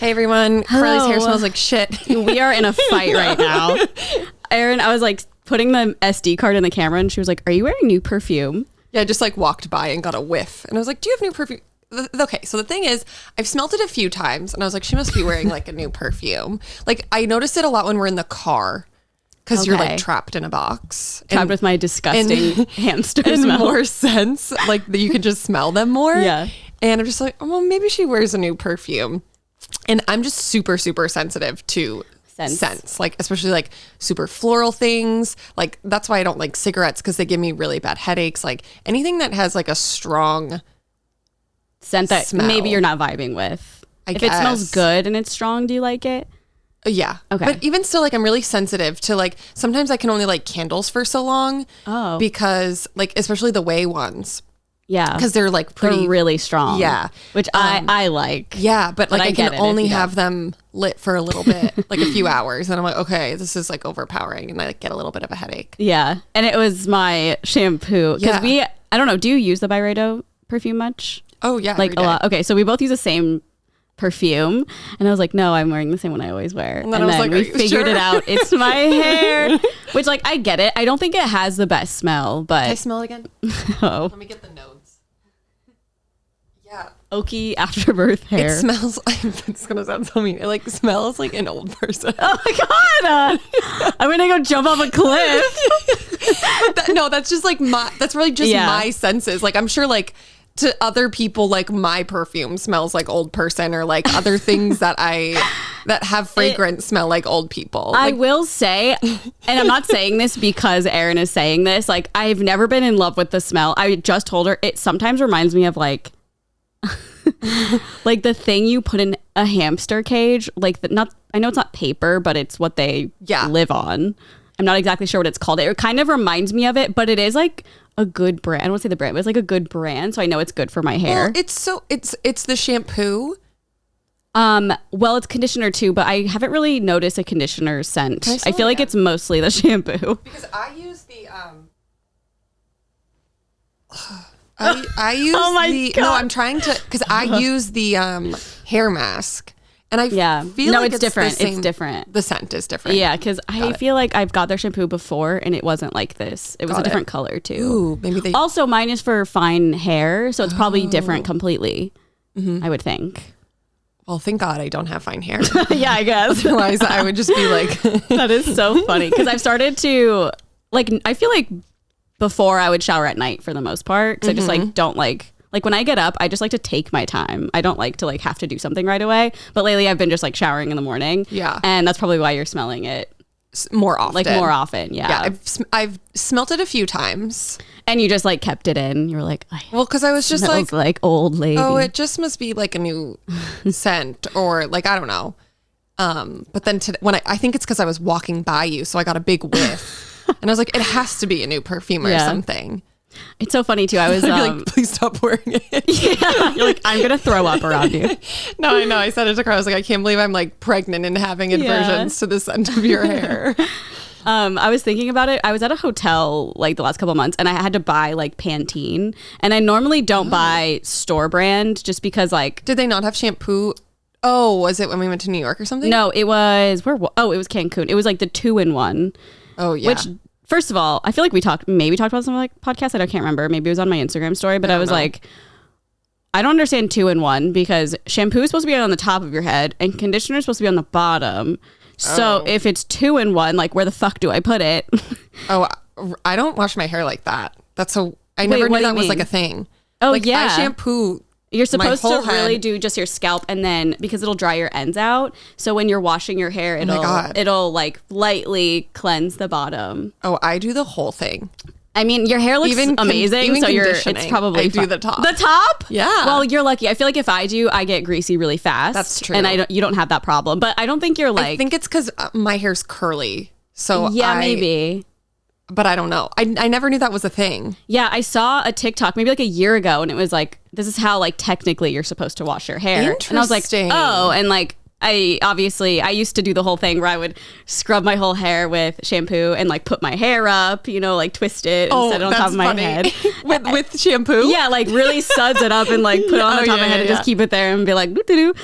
Hey everyone, Carly's hair smells like shit. We are in a fight right now. Erin, I was like putting the SD card in the camera and she was like, are you wearing new perfume? Yeah, I just like walked by and got a whiff. And I was like, do you have new perfume? Okay, so the thing is, I've smelled it a few times and I was like, she must be wearing like a new perfume. Like I notice it a lot when we're in the car because you're like trapped in a box. Trapped with my disgusting hamster smell. More sense, like you can just smell them more. Yeah. And I'm just like, oh, well, maybe she wears a new perfume. And I'm just super, super sensitive to scents, like especially like super floral things. Like that's why I don't like cigarettes because they give me really bad headaches. Like anything that has like a strong scent that smell, maybe you're not vibing with. If it smells good and it's strong, do you like it? Yeah. Okay. But even still, like I'm really sensitive to like, sometimes I can only like candles for so long. Oh. Because like, especially the Way ones. Yeah. Because they're like pretty. They're really strong. Yeah. Which I like. Yeah. But like I can only have don't. them lit for a little bit, like a few hours. And I'm like, okay, this is like overpowering. And I like get a little bit of a headache. Yeah. And it was my shampoo. Because I don't know, do you use the Byredo perfume much? Oh yeah. Like a lot. Okay. So we both use the same perfume. And I was like, no, I'm wearing the same one I always wear. And then like, we figured it out. It's my hair. Which like, I get it. I don't think it has the best smell, but. Can I smell it again? Oh. Let me get the notes. Yeah. Oaky afterbirth hair. It smells, it's going to sound so mean. It like smells like an old person. Oh my God. I'm going to go jump off a cliff. No, that's just like that's really just my senses. Like I'm sure like to other people, like my perfume smells like old person or like other things that have fragrance smell like old people. I like, will say, and I'm not saying this because Erin is saying this, like I've never been in love with the smell. I just told her it sometimes reminds me of like like the thing you put in a hamster cage, like I know it's not paper, but it's what they live on. I'm not exactly sure what it's called. It kind of reminds me of it, but it is like a good brand. I don't want to say the brand, but it's like a good brand, so I know it's good for my hair. Well, it's the shampoo. Well, it's conditioner too, but I haven't really noticed a conditioner scent. I feel like it's mostly the shampoo. Because I use the I use God. No, I'm trying to, because I use the hair mask. And I feel like it's different. It's different. The scent is different. Yeah, because I feel like I've got their shampoo before and it wasn't like this. It was a different color too. Ooh, maybe Also, mine is for fine hair, so it's probably different completely, I would think. Well, thank God I don't have fine hair. Yeah, I guess. Otherwise, I would just be like... That is so funny. Because I've started to... Like, I feel like before I would shower at night for the most part. Because I just like don't like... Like when I get up, I just like to take my time. I don't like to like have to do something right away. But lately I've been just like showering in the morning. Yeah. And that's probably why you're smelling it. More often. Like more often, yeah. Yeah, I've smelt it a few times. And you just like kept it in. You were like, well, because I was just like old lady. Oh, it just must be like a new scent or like, I don't know. But then when I think it's because I was walking by you, so I got a big whiff. And I was like, it has to be a new perfume or something. It's so funny too. I was like, please stop wearing it. Yeah, you're like, I'm gonna throw up around you. No, I know. I said it to her. I was like, I can't believe I'm like pregnant and having aversions to the scent of your hair. I was thinking about it. I was at a hotel like the last couple of months and I had to buy like Pantene, and I normally don't buy store brand just because like. Did they not have shampoo? Oh, was it when we went to New York or something? No, it was it was Cancun. It was like the 2-in-1. Oh yeah. Which, first of all, I feel like we talked about some like podcast. I can't remember. Maybe it was on my Instagram story, but I was like, I don't understand 2-in-1 because shampoo is supposed to be on the top of your head and conditioner is supposed to be on the bottom. So if it's 2-in-1, like where the fuck do I put it? Oh, I don't wash my hair like that. That's so. I never knew that was like a thing. Oh like, yeah, I shampoo. You're supposed to really do just your scalp, and then because it'll dry your ends out. So when you're washing your hair, it'll like lightly cleanse the bottom. Oh, I do the whole thing. I mean, your hair looks amazing, so it's probably I do the top. The top? Yeah. Well, you're lucky. I feel like if I do, I get greasy really fast. That's true. And you don't have that problem. But I don't think you're like. I think it's because my hair's curly. So maybe. But I don't know. I never knew that was a thing. Yeah, I saw a TikTok maybe like a year ago, and it was like, this is how like technically you're supposed to wash your hair. Interesting. And I was like, oh, and like I used to do the whole thing where I would scrub my whole hair with shampoo and like put my hair up, like twist it and set it on top of my head. with shampoo? Yeah, like really suds it up and like put it on the top of my head and just keep it there and be like, doo-doo-doo.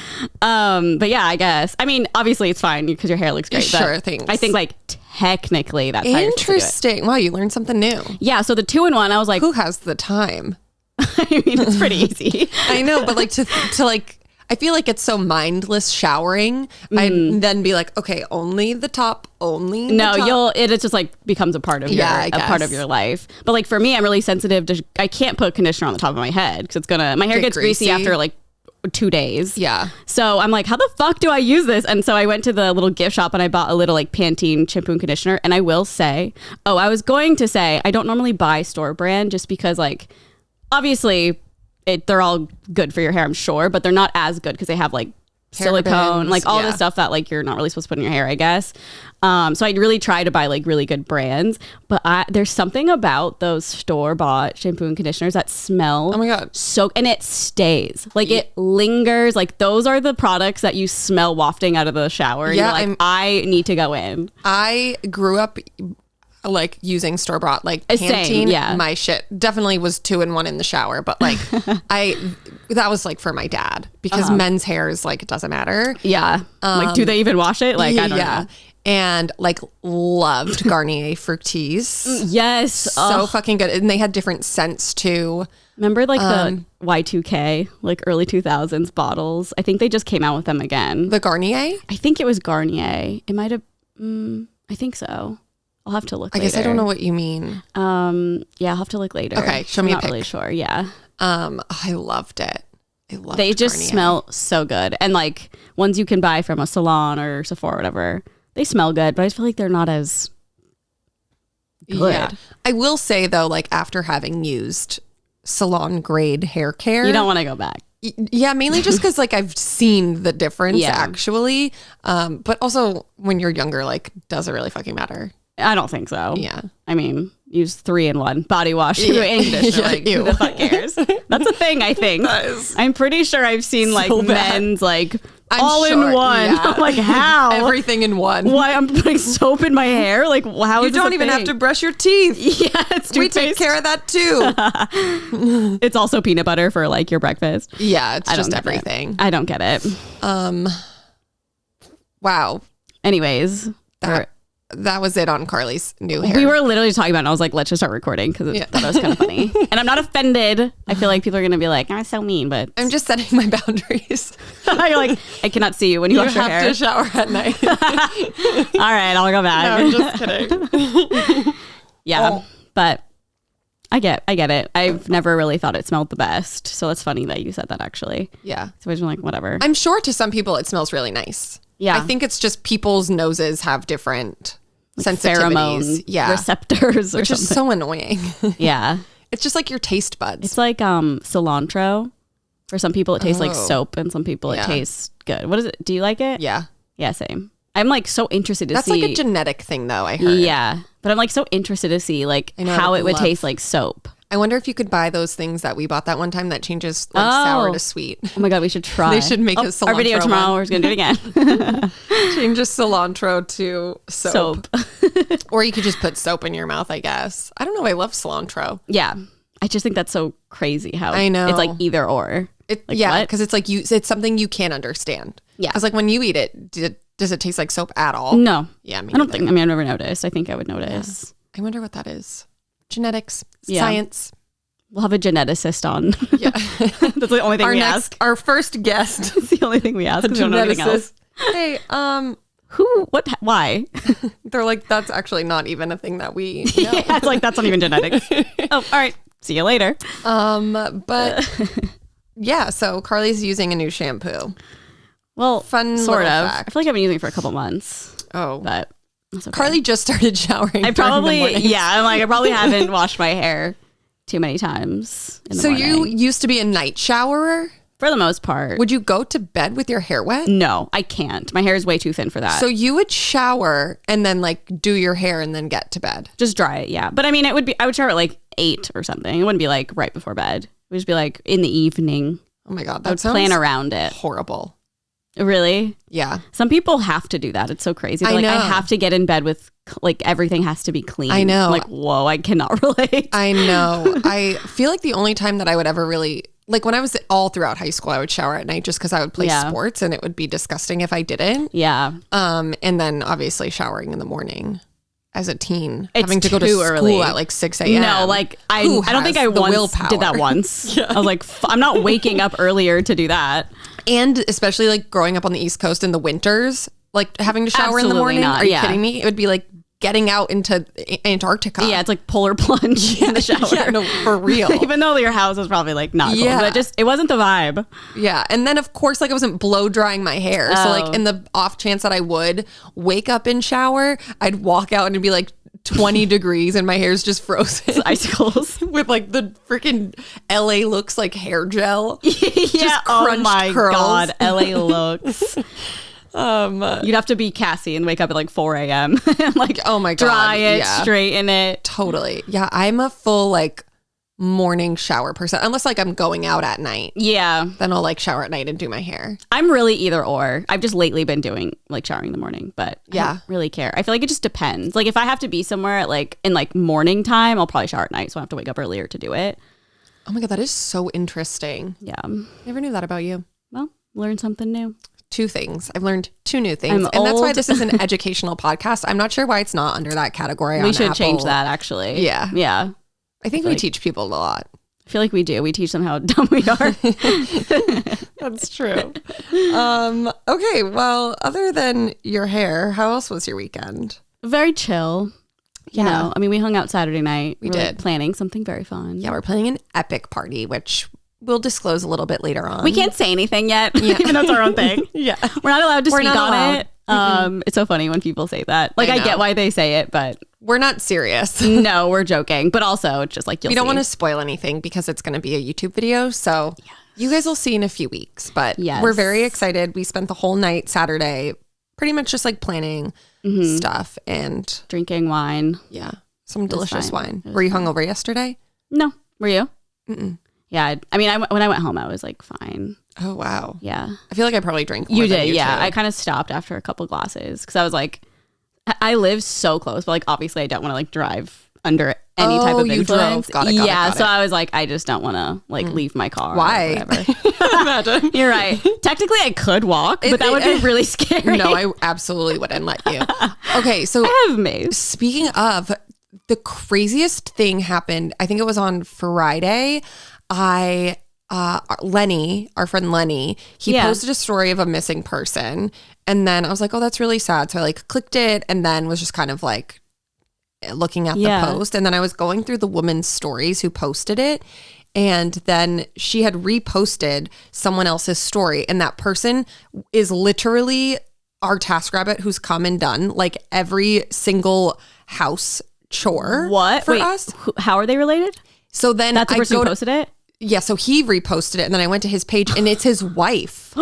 But yeah, I guess. I mean, obviously it's fine because your hair looks great. Sure, thanks. I think like technically that's interesting. Wow, you learned something new. Yeah, so the 2-in-1, I was like, who has the time? I mean, it's pretty easy. I know, but like to like, I feel like it's so mindless showering. I'd then be like, okay, only the top, only the top. It just like becomes a part of your life. But like for me, I'm really sensitive to, I can't put conditioner on the top of my head because my hair gets greasy after like 2 days. Yeah. So I'm like, how the fuck do I use this? And so I went to the little gift shop and I bought a little like Pantene shampoo and conditioner. And I will say, I was going to say, I don't normally buy store brand just because like, obviously they're all good for your hair, I'm sure, but they're not as good because they have like silicone, like all the stuff that like you're not really supposed to put in your hair, I guess. So I really try to buy like really good brands, but there's something about those store-bought shampoo and conditioners that smell, oh my god, and it stays, like it lingers. Like those are the products that you smell wafting out of the shower. And you're like, I need to go in. I grew up like using store-bought like Pantene. My shit definitely was 2-in-1 in the shower, but like that was like for my dad because men's hair is like, it doesn't matter. Like do they even wash it? Like I don't know. And like loved Garnier Fructis. Yes, so fucking good. And they had different scents too. Remember like the Y2K, like early 2000s bottles? I think they just came out with them again. The Garnier? I think it was Garnier. It might have I think so. I'll have to look later. I guess I don't know what you mean. Yeah, I'll have to look later. Okay, show me a pic. I'm not really sure. Yeah. I loved it. They just smell so good. And like ones you can buy from a salon or Sephora or whatever, they smell good, but I just feel like they're not as good. Yeah. I will say though, like after having used salon grade hair care, you don't want to go back. Yeah, mainly just because like I've seen the difference actually. But also when you're younger, like does it really fucking matter? I don't think so. Yeah. I mean, use 3-in-1 body wash, shampoo, and conditioner. Like, who the fuck cares? That's a thing, I think. I'm pretty sure I've seen like men's like all in one. Yeah. I'm like, how? Everything in one. Why I'm putting soap in my hair? Like, how is this a thing? You don't even have to brush your teeth. Yeah, it's toothpaste. We take care of that too. It's also peanut butter for like your breakfast. Yeah, it's just everything. I don't get it. Wow. Anyways, that was it on Carly's new hair. We were literally talking about it and I was like, let's just start recording because I thought it was kind of funny. And I'm not offended. I feel like people are going to be like, I'm so mean, but I'm just setting my boundaries. You're like, I cannot see you when you wash your hair. You have to shower at night. All right, I'll go back. No, I'm just kidding. Yeah, but I get it. I've never really thought it smelled the best. So it's funny that you said that actually. Yeah. So I was like, whatever. I'm sure to some people it smells really nice. Yeah. I think it's just people's noses have different sensitivities, receptors, which is so annoying. Yeah, it's just like your taste buds. It's like cilantro. For some people, it tastes like soap, and some people it tastes good. What is it? Do you like it? Yeah, same. I'm like so interested to see. That's like a genetic thing, though. I heard. Yeah, but I'm like so interested to see like how it would taste like soap. I wonder if you could buy those things that we bought that one time that changes like sour to sweet. Oh my god, we should try. They should make a cilantro our video tomorrow. We're gonna do it again. Changes cilantro to soap. Or you could just put soap in your mouth, I guess. I don't know. I love cilantro. Yeah, I just think that's so crazy how I know it's like either or. Because it's like it's something you can't understand. Yeah, because like when you eat it, does it taste like soap at all? No. Yeah, I don't think. I mean, I've never noticed. I think I would notice. Yeah. I wonder what that is. Genetics, science. We'll have a geneticist on. Yeah. That's the only thing we ask. Our first guest. It's the only thing we ask. A geneticist. Hey, who, what, why? They're like, that's actually not even a thing that we know. Yeah, it's like, that's not even genetics. Oh, all right. See you later. But yeah, so Carly's using a new shampoo. Well, fun sort of. Fact. I feel like I've been using it for a couple months. Oh. But that's okay. Carly just started showering. I probably haven't washed my hair too many times in the morning. You used to be a night showerer? For the most part. Would you go to bed with your hair wet? No, I can't. My hair is way too thin for that. So you would shower and then like do your hair and then get to bed? Just dry it, yeah. But I mean, I would shower at like 8 or something. It wouldn't be like right before bed. It would just be like in the evening. Oh my God. I would plan around it. Horrible. Really? Yeah. Some people have to do that. It's so crazy. They're I have to get in bed with, like, everything has to be clean. I know. Like, whoa, I cannot relate. I know. I feel like the only time that I would ever really, like when I was all throughout high school, I would shower at night just because I would play sports and it would be disgusting if I didn't. Yeah. And then obviously showering in the morning as a teen, it's having to go to school early. at like 6 a.m. No, like I don't think I once did that once. I was like, I'm not waking up earlier to do that. And especially like growing up on the East Coast in the winters, like having to shower in the morning. Not. Are you kidding me? It would be like getting out into Antarctica. Yeah, it's like polar plunge in the shower. Yeah, no, for real. Even though your house was probably like not cold, but it wasn't the vibe. Yeah, and then of course like I wasn't blow drying my hair. So like in the off chance that I would wake up and shower, I'd walk out and it'd be like 20 degrees and my hair's just frozen. It's icicles. With like the freaking LA looks like hair gel. Yeah, oh my curls. God, LA looks. You'd have to be Cassie and wake up at like 4 a.m. and like, oh my God, dry it, straighten it. Totally. Yeah, I'm a full like morning shower person, unless like I'm going out at night. Yeah, then I'll like shower at night and do my hair. I'm really either or. I've just lately been doing like showering in the morning, but I don't really care. I feel like it just depends. Like if I have to be somewhere at like in like morning time, I'll probably shower at night, so I have to wake up earlier to do it. Oh my God, that is so interesting. Yeah, never knew that about you. Well, learn something new. 2 things. I've learned 2 new things. And that's why this is an educational podcast. I'm not sure why it's not under that category. We should change that actually. Yeah. Yeah. I think we teach people a lot. I feel like we do. We teach them how dumb we are. That's true. Okay. Well, other than your hair, how else was your weekend? Very chill. You know, I mean, we hung out Saturday night. We did. Like planning something very fun. Yeah. We're planning an epic party, which we'll disclose a little bit later on. We can't say anything yet, even though it's our own thing. Yeah. We're not allowed to speak on it. It's so funny when people say that. Like, I get why they say it, but... We're not serious. No, we're joking. But also, it's just like, we don't want to spoil anything because it's going to be a YouTube video. So you guys will see in a few weeks. But we're very excited. We spent the whole night Saturday pretty much just like planning stuff and... drinking wine. Yeah. Some delicious wine. Were you hungover yesterday? No. Were you? Mm-mm. Yeah, I mean, when I went home, I was like fine. Oh wow. Yeah, I feel like I probably drank more. You did, yeah. Too. I kind of stopped after a couple glasses because I was like, I live so close, but like obviously I don't want to like drive under any type of influence. Got it. So I was like, I just don't want to like leave my car. Why? Or whatever. Imagine. You're right. Technically, I could walk, but that would be really scary. No, I absolutely wouldn't let you. Okay, so I have mace. Speaking of, the craziest thing happened. I think it was on Friday. Lenny, our friend Lenny, he posted a story of a missing person. And then I was like, oh, that's really sad. So I like clicked it and then was just kind of like looking at the post. And then I was going through the woman's stories who posted it. And then she had reposted someone else's story. And that person is literally our TaskRabbit who's come and done like every single house chore for us. How are they related? So then that's the person who posted it? Yeah, so he reposted it and then I went to his page and it's his wife.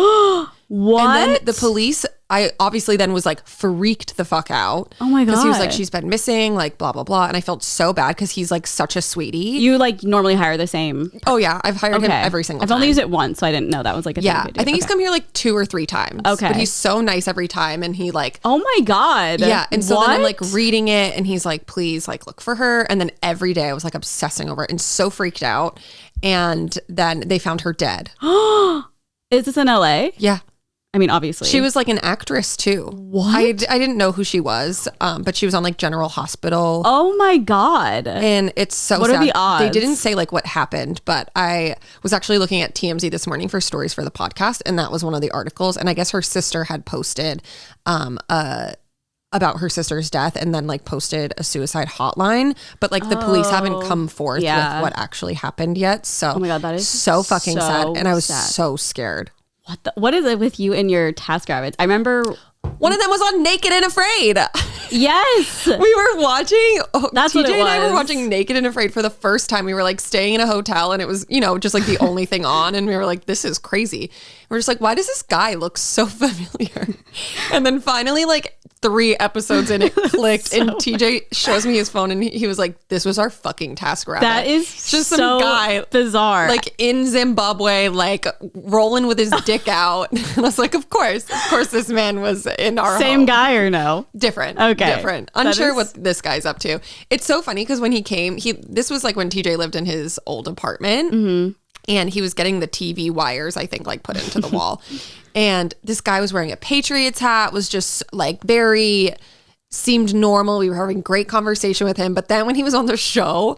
What? And then the police, I obviously then was like freaked the fuck out. Oh my God. Because he was like, she's been missing, like blah, blah, blah. And I felt so bad because he's like such a sweetie. You like normally hire the same? Oh yeah, I've hired him every single time. I've only used it once, so I didn't know that was like a thing to do. I think he's come here like 2 or 3 times. Okay. But he's so nice every time and he like... Oh my God. Yeah, and so then I'm like reading it and he's like, please like look for her. And then every day I was like obsessing over it and so freaked out. And then they found her dead. Is this in LA? Yeah. I mean, obviously. She was like an actress too. What? I didn't know who she was, but she was on like General Hospital. Oh my God. And it's so sad. What are the odds? They didn't say like what happened, but I was actually looking at TMZ this morning for stories for the podcast. And that was one of the articles. And I guess her sister had posted about her sister's death and then like posted a suicide hotline. But like the police haven't come forth with what actually happened yet. So oh my God, that is so fucking sad. And I was so scared. What is it with you and your TaskRabbits? I remember one of them was on Naked and Afraid. Yes. We were watching, That's TJ what it and I were was. watching Naked and Afraid for the first time. We were like staying in a hotel and it was, just like the only thing on. And we were like, this is crazy. We're just like, why does this guy look so familiar? And then finally, like 3 episodes in, it clicked and TJ shows me his phone and he was like, this was our fucking TaskRabbit. That is just so some guy bizarre. like in Zimbabwe, like rolling with his dick out. And I was like, of course this man was in our Same home. guy or no? Different. Okay. Different. Unsure what this guy's up to. It's so funny because when he came, this was like when TJ lived in his old apartment and he was getting the TV wires, I think, like put into the wall. And this guy was wearing a Patriots hat, was just like seemed normal. We were having great conversation with him. But then when he was on the show,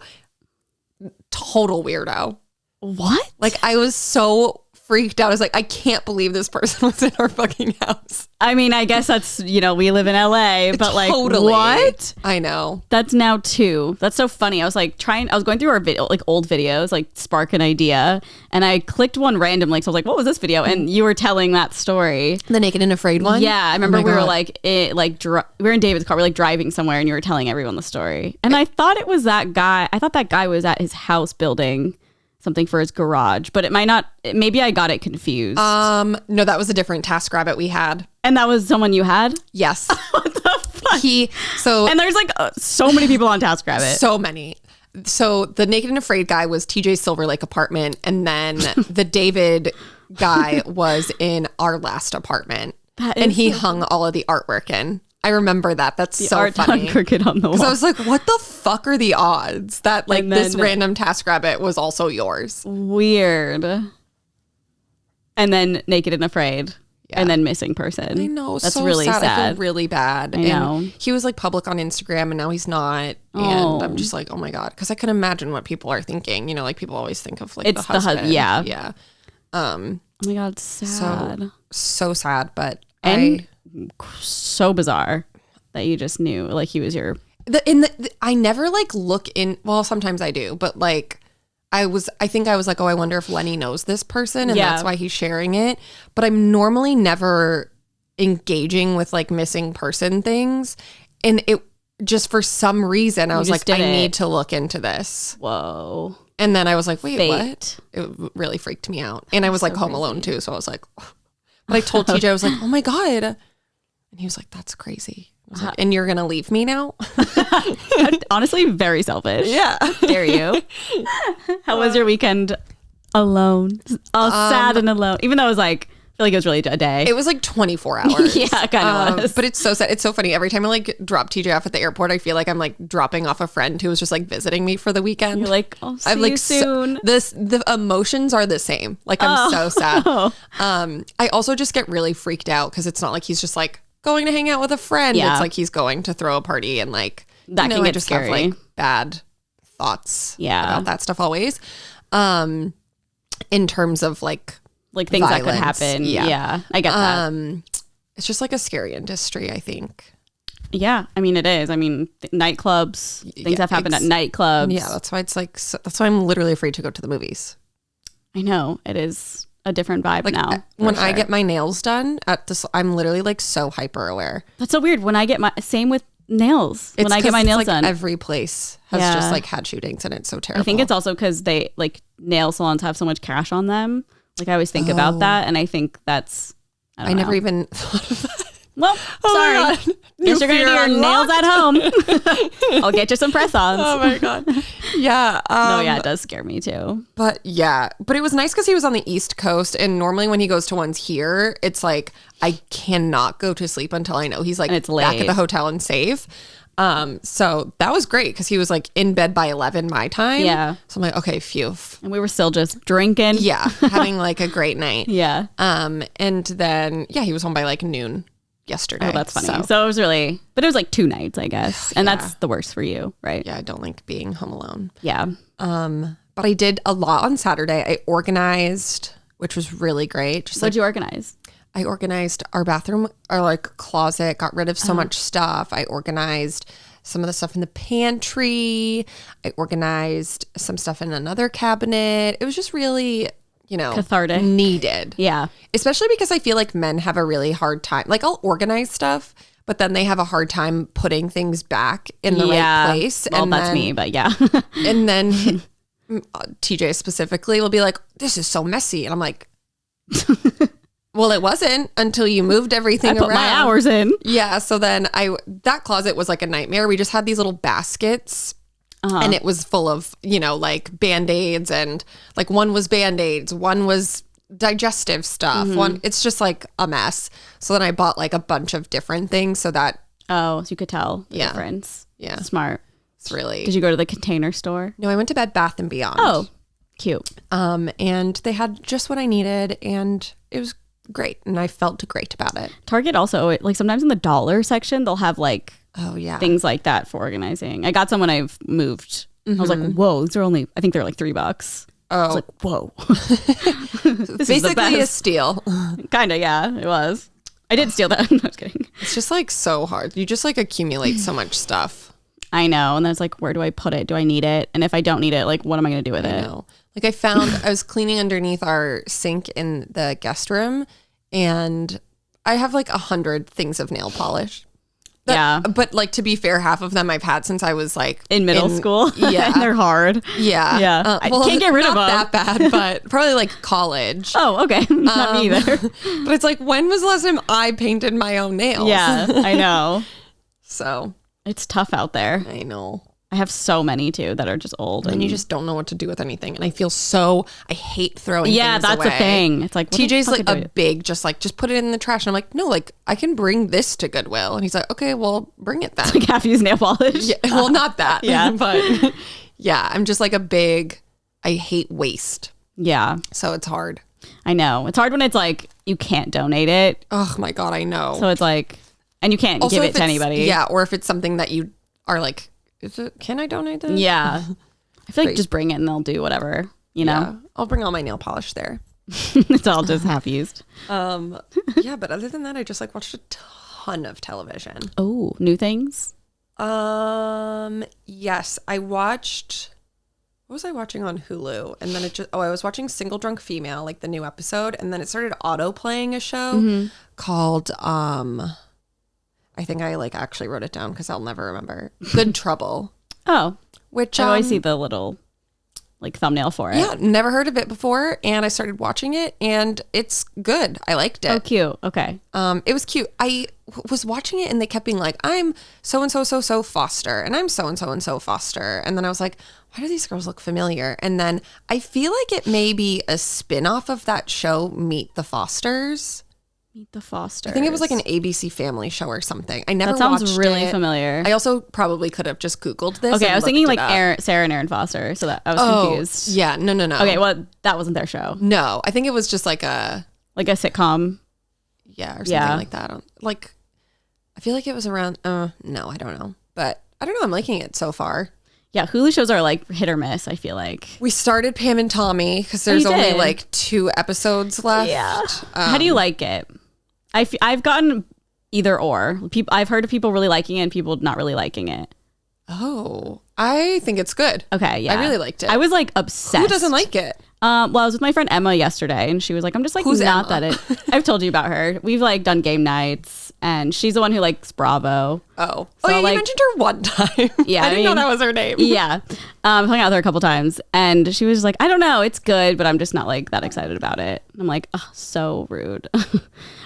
total weirdo. What? Like I was so freaked out. I was like, I can't believe this person was in our fucking house. I mean, I guess that's, we live in LA, but like, Totally. what? I know. That's now 2. That's so funny. I was going through our video, like old videos, like spark an idea. And I clicked one randomly. So I was like, what was this video? And you were telling that story. The Naked and Afraid one? Yeah. I remember Oh my we were God. like, we were in David's car. We were like driving somewhere and you were telling everyone the story. And I thought it was that guy. I thought that guy was at his house building something for his garage, but it might not. Maybe I got it confused. No, that was a different TaskRabbit we had. And that was someone you had? Yes. What the fuck? And there's like so many people on TaskRabbit. So many. So the Naked and Afraid guy was TJ's Silver Lake apartment, and then the David guy was in our last apartment, and he hung all of the artwork in. I remember that. That's the so art funny. on Crooked on the Wall. So I was like, what the fuck are the odds that like And then- this random TaskRabbit was also yours? Weird. And then Naked and Afraid. Yeah. And then Missing Person. I know. That's so really sad. I feel really bad. I know. And he was like public on Instagram and now he's not. Oh. And I'm just like, oh my God. Because I can imagine what people are thinking. Like people always think of like It's the husband. yeah. Yeah. Oh my God, sad. So sad. But And so bizarre that you just knew like he was your... I never like look in. Well, sometimes I do. But like I think I was like, oh, I wonder if Lenny knows this person and that's why he's sharing it. But I'm normally never engaging with like missing person things. And it just for some reason, I was like, I need to look into this. Whoa. And then I was like, wait, Fate. what? It really freaked me out. And I was like home alone too. So I was like, but I told TJ, I was like, oh my God. And he was like, that's crazy. I was like, and you're going to leave me now? Honestly, very selfish. Yeah. Dare you? How was your weekend alone? Sad and alone. Even though it was like, I feel like it was really a day. It was like 24 hours. Yeah, kind of was. But it's so sad. It's so funny. Every time I like drop TJ off at the airport, I feel like I'm like dropping off a friend who was just like visiting me for the weekend. You're like, I'll see I'm like you soon. the emotions are the same. Like I'm so sad. I also just get really freaked out because it's not like he's just like going to hang out with a friend. Yeah. It's like he's going to throw a party and like That can I get just scary. have like bad thoughts about that stuff always. In terms of like things violence. that could happen. Yeah. I get that. It's just like a scary industry, I think. Yeah, I mean it is. I mean nightclubs, things have happened at nightclubs. Yeah, that's why it's like that's why I'm literally afraid to go to the movies. I know it is a different vibe Like now. when for I sure. get my nails done at this, I'm literally like so hyper aware. That's so weird. When I get same with nails. When I get my nails like done, every place has just like had shootings and it's so terrible. I think it's also because they like nail salons have so much cash on them. Like I always think about that, and I think that's. I never know. even thought of that. Well, my sorry. God. Guess you're gonna do your nails at home. I'll get you some press-ons. Oh my God. Yeah. No, yeah, it does scare me too. But it was nice because he was on the East Coast, and normally when he goes to ones here, it's like I cannot go to sleep until I know he's like And it's back at late. the hotel and safe. So that was great because he was like in bed by 11 my time. Yeah. So I'm like, okay, phew. And we were still just drinking. Yeah, having like a great night. Yeah. And then he was home by like noon yesterday. Oh, that's funny. So it was really, but it was like 2 nights, I guess. And that's the worst for you, right? yeah, I don't like being home alone. Yeah. But I did a lot on Saturday. I organized, which was really great. Just What'd you organize? I organized our bathroom, our like closet, got rid of so much stuff. I organized some of the stuff in the pantry. I organized some stuff in another cabinet. It was just really, Cathartic. needed. Yeah. Especially because I feel like men have a really hard time. Like I'll organize stuff, but then they have a hard time putting things back in the right place. Well, and that's then, me, but yeah. And then TJ specifically will be like, this is so messy. And I'm like, well, it wasn't until you moved everything I put around. my hours in. Yeah. So then that closet was like a nightmare. We just had these little baskets and it was full of, like Band-Aids, and like one was Band-Aids, one was digestive stuff. It's just like a mess. So then I bought like a bunch of different things so that. Oh, so you could tell the difference. Yeah. Smart. It's really. Did you go to the Container Store? No, I went to Bed Bath & Beyond. Oh, cute. And they had just what I needed, and it was great, and I felt great about it. Target also, like sometimes in the dollar section, they'll have like things like that for organizing. I got some when I've moved. I was like, whoa, these are only, I think they're like $3. I was like, whoa. This basically a steal. Kind of, yeah, it was. I did steal that. No, I was kidding. It's just like so hard. You just like accumulate so much stuff. I know. And then it's like, where do I put it? Do I need it? And if I don't need it, like, what am I going to do with it? Know. Like I was cleaning underneath our sink in the guest room, and I have like 100 things of nail polish. But like, to be fair, half of them I've had since I was like in middle school. Yeah. And they're hard. Yeah. Yeah. I can't get rid of them. Not that bad, but probably like college. Oh, okay. Not me either. But it's like, when was the last time I painted my own nails? Yeah, I know. So it's tough out there. I know. I have so many too that are just old. And you just don't know what to do with anything. And I hate throwing things away. Yeah, that's the thing. It's like, TJ's like a big, just put it in the trash. And I'm like, no, like I can bring this to Goodwill. And he's like, okay, well, bring it then. It's like half-used nail polish. Yeah, well, not that. Yeah. But yeah, I'm just like I hate waste. Yeah. So it's hard. I know. It's hard when it's like, you can't donate it. Oh my God, I know. So it's like, and you can't also, give it to anybody. Yeah. Or if it's something that you are like, can I donate this? Yeah. I feel like just bring it and they'll do whatever, you know? Yeah, I'll bring all my nail polish there. It's all just half used. Yeah, but other than that, I just like watched a ton of television. Oh, new things? Yes, I watched, what was I watching on Hulu? And then I was watching Single Drunk Female, like the new episode, and then it started auto playing a show called I think I like actually wrote it down because I'll never remember. Good Trouble. Oh, which I always see the little like thumbnable for it. Yeah, never heard of it before, and I started watching it, and it's good. I liked it. Oh, cute. Okay. It was cute. I was watching it, and they kept being like, "I'm so and so Foster, and I'm so and so Foster," and then I was like, "Why do these girls look familiar?" And then I feel like it may be a spin-off of that show, Meet the Fosters. Meet the Fosters. I think it was like an ABC Family show or something. I never That sounds watched really it. familiar. I also probably could have just Googled this. Okay, and I was thinking looked like it up. Sarah and Erin Foster, so that I was confused. Yeah, no. Okay, well, that wasn't their show. No, I think it was just like a sitcom. Yeah, or something like that. Like, I feel like it was around. No, I don't know, but I don't know. I'm liking it so far. Yeah, Hulu shows are like hit or miss, I feel like. We started Pam and Tommy because there's only did? like 2 episodes left. Yeah. How do you like it? I've gotten either or. I've heard of people really liking it and people not really liking it. Oh, I think it's good. Okay, yeah. I really liked it. I was like obsessed. Who doesn't like it? Well, I was with my friend Emma yesterday and she was like, I'm just like Who's not Emma? that it. I've told you about her. We've like done game nights and she's the one who likes Bravo. Oh, So, yeah, like- you mentioned her one time. Yeah, I didn't know that was her name. Yeah. Hung out with her a couple times and she was like, I don't know, it's good, but I'm just not like that excited about it. And I'm like, oh, so rude.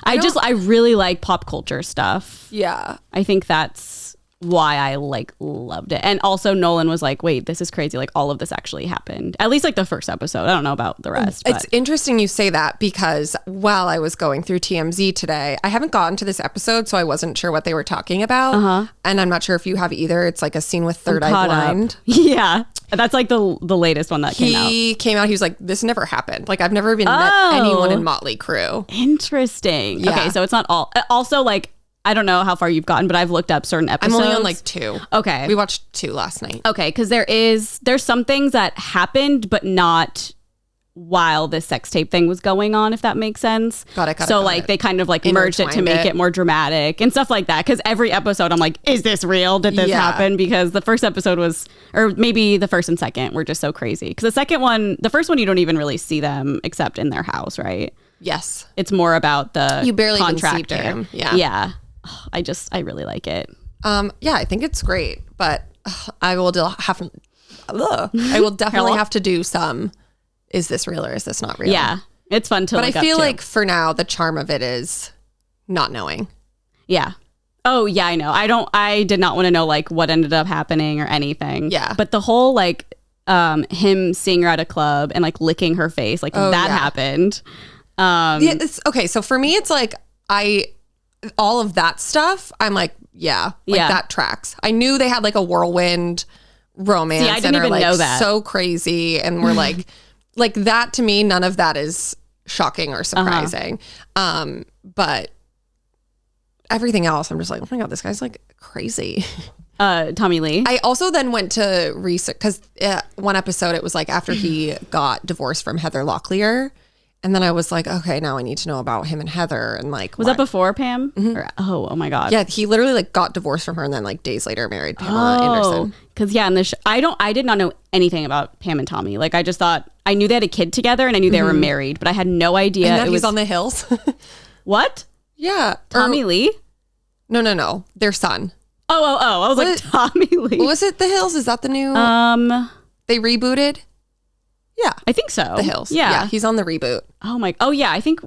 I really like pop culture stuff. Yeah. I think that's why I like loved it. And also Nolan was like, wait, this is crazy. Like all of this actually happened. At least like the first episode. I don't know about the rest. It's interesting you say that because while I was going through TMZ today, I haven't gotten to this episode, so I wasn't sure what they were talking about. And I'm not sure if you have either. It's like a scene with Third Eye Blind. Yeah. That's like the latest one that came out. He came out, he was like, this never happened. Like I've never even met anyone in Motley Crue. Interesting. Yeah. Okay, so it's not all. Also, like, I don't know how far you've gotten, but I've looked up certain episodes. I'm only on like 2. Okay. We watched 2 last night. Okay, because there's some things that happened, but not while this sex tape thing was going on, if that makes sense. Got it. So like they kind of like merged it to make it more dramatic and stuff like that. Because every episode I'm like, is this real? Did this happen? Because the first episode was, or maybe the first and second were just so crazy. Because the first one you don't even really see them except in their house, right? Yes. It's more about the You barely even see contractor. Pam. Yeah. Yeah. I really like it. Yeah, I think it's great, but I will I will definitely have to do some. Is this real or is this not real? Yeah, it's fun to. But look I feel up like for now, the charm of it is not knowing. Yeah. Oh yeah, I know. I did not want to know like what ended up happening or anything. Yeah. But the whole like him seeing her at a club and like licking her face, like that happened. Yeah, okay, so for me, it's like all of that stuff. I'm like, that tracks. I knew they had like a whirlwind romance. See, I didn't even like know that. So crazy, and we're like, like that to me. None of that is shocking or surprising. But everything else, I'm just like, oh my god, this guy's like crazy. Tommy Lee. I also then went to research because one episode it was like after he got divorced from Heather Locklear. And then I was like, okay, now I need to know about him and Heather. And like, was that before Pam? Or, oh my God. Yeah, he literally like got divorced from her and then like days later married Pamela Anderson. Because in the I did not know anything about Pam and Tommy. Like I just thought, I knew they had a kid together and I knew they were married, but I had no idea. And that he's on the hills. What? Yeah. Tommy Lee? No. Their son. Oh. I was like, Tommy Lee. Was it The Hills? Is that the new? They rebooted? Yeah. I think so. The Hills. Yeah. He's on the reboot. Oh yeah. I think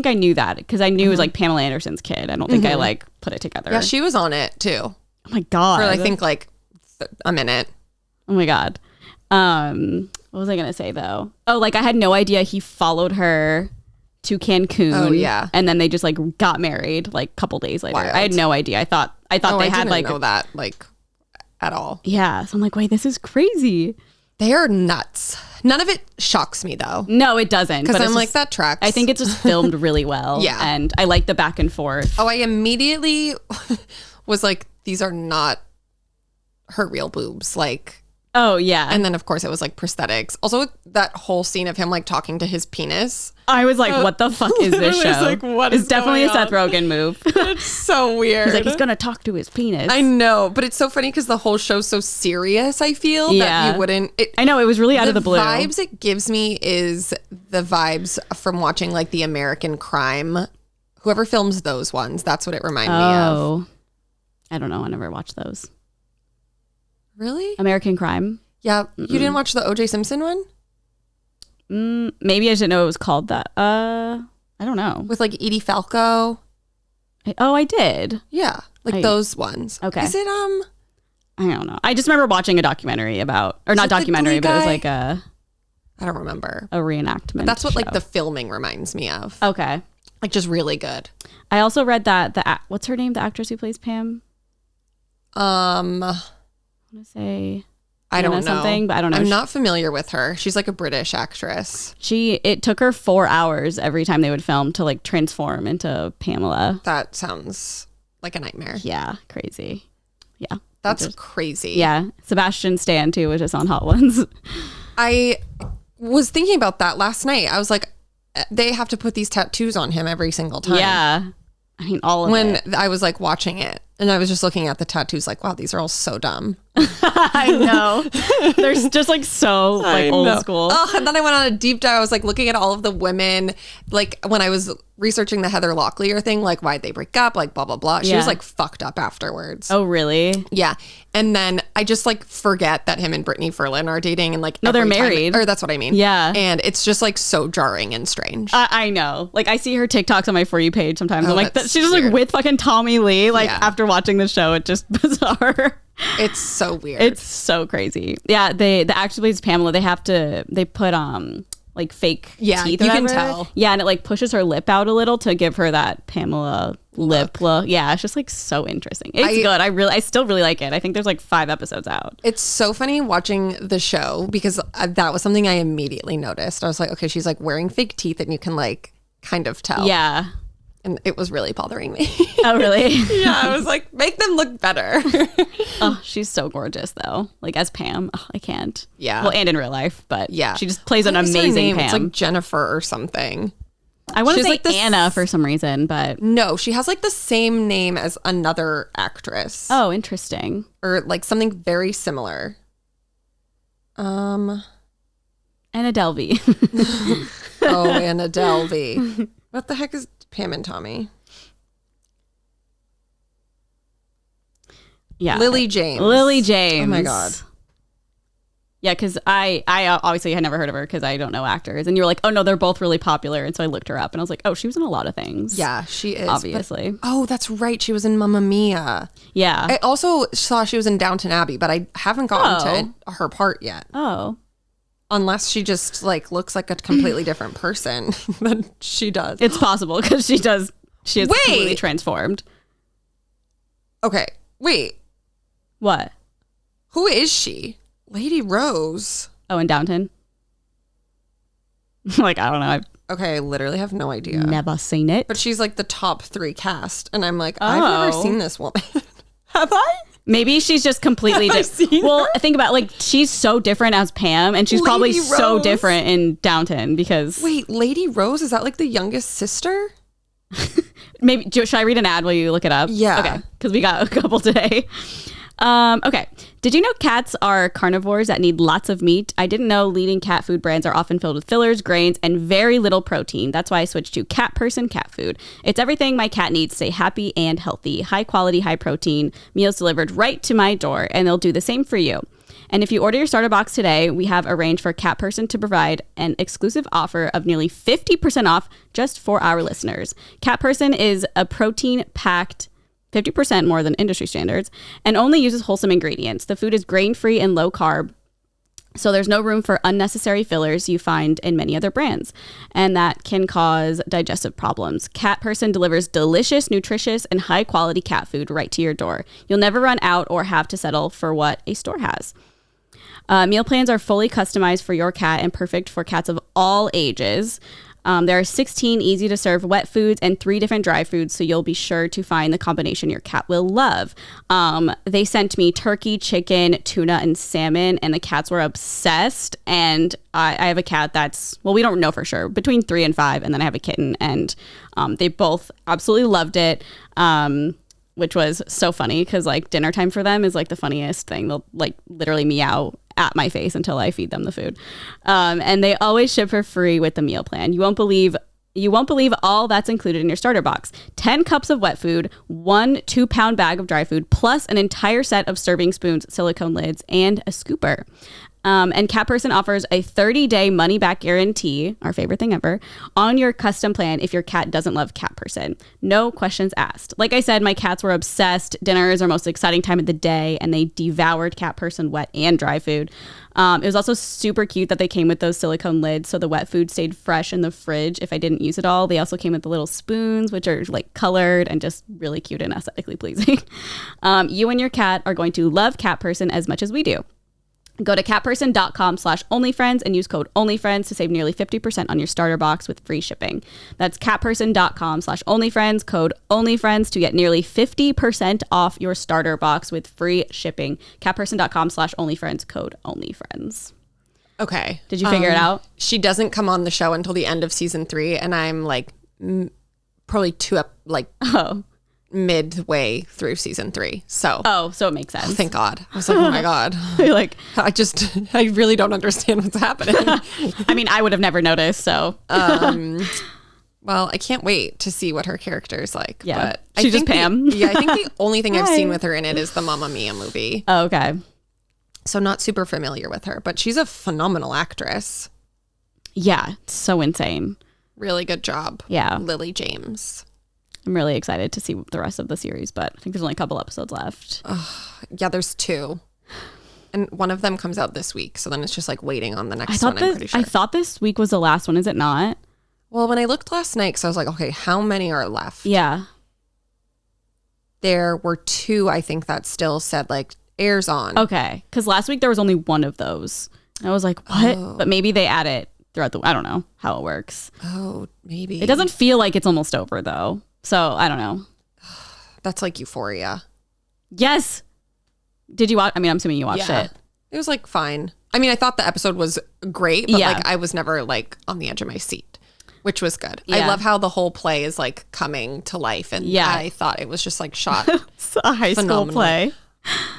I knew that because I knew it was like Pamela Anderson's kid. I don't think I like put it together. Yeah, she was on it too. Oh my God. For I think like a minute. Oh my God. What was I going to say though? Oh, like I had no idea he followed her to Cancun. Oh yeah. And then they just like got married like a couple days later. Wild. I had no idea. I thought they had didn't like know that like at all. Yeah. So I'm like, wait, this is crazy. They are nuts. None of it shocks me though. No, it doesn't. Because I'm just, like, that tracks. I think it's just filmed really well. Yeah. And I like the back and forth. Oh, I immediately was like, these are not her real boobs. Like, oh yeah. and then of course it was like prosthetics. Also that whole scene of him like talking to his penis. I was like, what the fuck is this show? Like, what is it's definitely a going on? Seth Rogen move. It's so weird. He's like, he's gonna talk to his penis. I know, but it's so funny because the whole show's so serious. I feel that you wouldn't. I know it was really out of the blue. The vibes it gives me is the vibes from watching like the American Crime. Whoever films those ones, that's what it reminded me of. I don't know. I never watched those. Really? American Crime. Yeah, you didn't watch the O.J. Simpson one? Maybe I didn't know it was called that. I don't know. With like Edie Falco. I did. Yeah, like those ones. Okay. Is it I don't know. I just remember watching a documentary about, or not documentary, but it was like I don't remember. A reenactment. But that's what show. Like the filming reminds me of. Okay. Like just really good. I also read that what's her name? The actress who plays Pam. I want to say. I don't know something, but I don't know. I'm not familiar with her. She's like a British actress. It took her 4 hours every time they would film to like transform into Pamela. That sounds like a nightmare. Yeah, crazy. Yeah, that's crazy. Yeah, Sebastian Stan too was just on Hot Ones. I was thinking about that last night. I was like, they have to put these tattoos on him every single time. Yeah, I mean all of it. When I was like watching it. And I was just looking at the tattoos like, wow, these are all so dumb. I know. They're just like so like old school. Oh, and then I went on a deep dive. I was like looking at all of the women, like when I was researching the Heather Locklear thing, like why'd they break up, like blah, blah, blah. She was like fucked up afterwards. Oh, really? Yeah. And then I just like forget that him and Brittany Ferlin are dating and like no, they're married. Or that's what I mean. Yeah. And it's just like so jarring and strange. I know. Like I see her TikToks on my For You page sometimes. I'm like, she's just weird. Like with fucking Tommy Lee. Like after watching the show, it's just bizarre. It's so weird. It's so crazy. Yeah, the actor plays Pamela. They put like fake teeth. You can tell. Yeah, and it like pushes her lip out a little to give her that Pamela lip look. Yeah, it's just like so interesting. It's good. I still really like it. I think there's like 5 episodes out. It's so funny watching the show because that was something I immediately noticed. I was like, okay, she's like wearing fake teeth and you can like kind of tell. Yeah. And it was really bothering me. Oh, really? Yeah, I was like, make them look better. Oh, she's so gorgeous, though. Like, as Pam, I can't. Yeah. Well, and in real life, but yeah, she just plays an amazing Pam. It's like Jennifer or something. I want to say like Anna for some reason, but... No, she has like the same name as another actress. Oh, interesting. Or like something very similar. Anna Delvey. Oh, Anna Delvey. What the heck is Pam and Tommy? Yeah. Lily James. Lily James. Oh my God. Yeah, because I obviously had never heard of her because I don't know actors. And you were like, oh no, they're both really popular. And so I looked her up and I was like, oh, she was in a lot of things. Yeah, she is. Obviously. Oh, that's right. She was in Mamma Mia. Yeah. I also saw she was in Downton Abbey, but I haven't gotten to her part yet. Oh. Unless she just like looks like a completely different person than she does. It's possible because she is completely transformed. Okay, wait. What? Who is she? Lady Rose. Oh, in Downton? Like, I don't know. Okay, I literally have no idea. Never seen it. But she's like the top 3 cast. And I'm like, I've never seen this woman. Have I? Maybe she's just completely different. Well, think about like she's so different as Pam, and she's probably so different in Downton because. Wait, Lady Rose, is that like the youngest sister? Maybe should I read an ad while you look it up? Yeah. Okay, because we got a couple today. Okay. Did you know cats are carnivores that need lots of meat? I didn't know leading cat food brands are often filled with fillers, grains, and very little protein. That's why I switched to Cat Person cat food. It's everything my cat needs to stay happy and healthy. High quality, high protein meals delivered right to my door, and they'll do the same for you. And if you order your starter box today, we have arranged for Cat Person to provide an exclusive offer of nearly 50% off just for our listeners. Cat Person is a protein-packed 50% more than industry standards, and only uses wholesome ingredients. The food is grain-free and low carb, so there's no room for unnecessary fillers you find in many other brands, and that can cause digestive problems. Cat Person delivers delicious, nutritious, and high-quality cat food right to your door. You'll never run out or have to settle for what a store has. Meal plans are fully customized for your cat and perfect for cats of all ages. There are 16 easy to serve wet foods and 3 different dry foods, so you'll be sure to find the combination your cat will love. They sent me turkey, chicken, tuna, and salmon, and the cats were obsessed. And I have a cat that's, well, we don't know for sure, between 3 and 5, and then I have a kitten, and they both absolutely loved it. Which was so funny because like dinner time for them is like the funniest thing. They'll like literally meow at my face until I feed them the food. And they always ship for free with the meal plan. You won't believe all that's included in your starter box. 10 cups of wet food, 1 2-pound bag of dry food, plus an entire set of serving spoons, silicone lids, and a scooper. And Cat Person offers a 30-day money-back guarantee, our favorite thing ever, on your custom plan if your cat doesn't love Cat Person. No questions asked. Like I said, my cats were obsessed. Dinner is our most exciting time of the day, and they devoured Cat Person wet and dry food. It was also super cute that they came with those silicone lids, so the wet food stayed fresh in the fridge if I didn't use it all. They also came with the little spoons, which are like colored and just really cute and aesthetically pleasing. You and your cat are going to love Cat Person as much as we do. Go to catperson.com/onlyfriends and use code onlyfriends to save nearly 50% on your starter box with free shipping. That's catperson.com/onlyfriends, code onlyfriends to get nearly 50% off your starter box with free shipping. Catperson.com/onlyfriends, code onlyfriends. Okay. Did you figure it out? She doesn't come on the show until the end of season 3, and I'm like probably midway through season 3. So it makes sense. Thank God. I was like, oh my God. Like I really don't understand what's happening. I mean, I would have never noticed. So, well, I can't wait to see what her character is like. Yeah, but she's just Pam. I think the only thing I've seen with her in it is the Mamma Mia movie. Oh, okay. So not super familiar with her, but she's a phenomenal actress. Yeah, it's so insane. Really good job. Yeah, Lily James. I'm really excited to see the rest of the series, but I think there's only a couple episodes left. Yeah, there's 2. And one of them comes out this week. So then it's just like waiting on the next one, I'm pretty sure. I thought this week was the last one. Is it not? Well, when I looked last night, because I was like, okay, how many are left? Yeah. There were 2, I think, that still said like airs on. Okay. Because last week there was only one of those. And I was like, what? Oh. But maybe they add it throughout I don't know how it works. Oh, maybe. It doesn't feel like it's almost over though. So I don't know. That's like Euphoria. Yes. Did you watch? I mean, I'm assuming you watched it. It was like fine. I mean, I thought the episode was great, but Yeah. like I was never like on the edge of my seat, which was good. Yeah. I love how the whole play is like coming to life, and Yeah. I thought it was just like shot. It's a high school Phenomenal. play.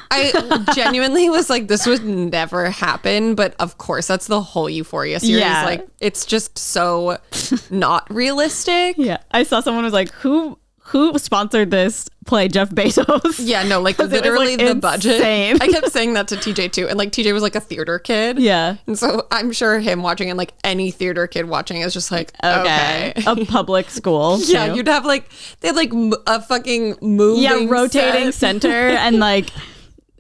I genuinely was like, this would never happen, but of course, that's the whole Euphoria series. Yeah. Like, it's just so not realistic. Yeah. I saw someone was like, who sponsored this play Jeff Bezos. Yeah, no, like 'Cause it was, literally like, the budget. insane. I kept saying that to TJ too. And like TJ was like a theater kid. Yeah. And so I'm sure him watching and like any theater kid watching is just like, Okay. okay. A public school. Yeah, too. you'd have like, they had like a fucking moving rotating set. center and like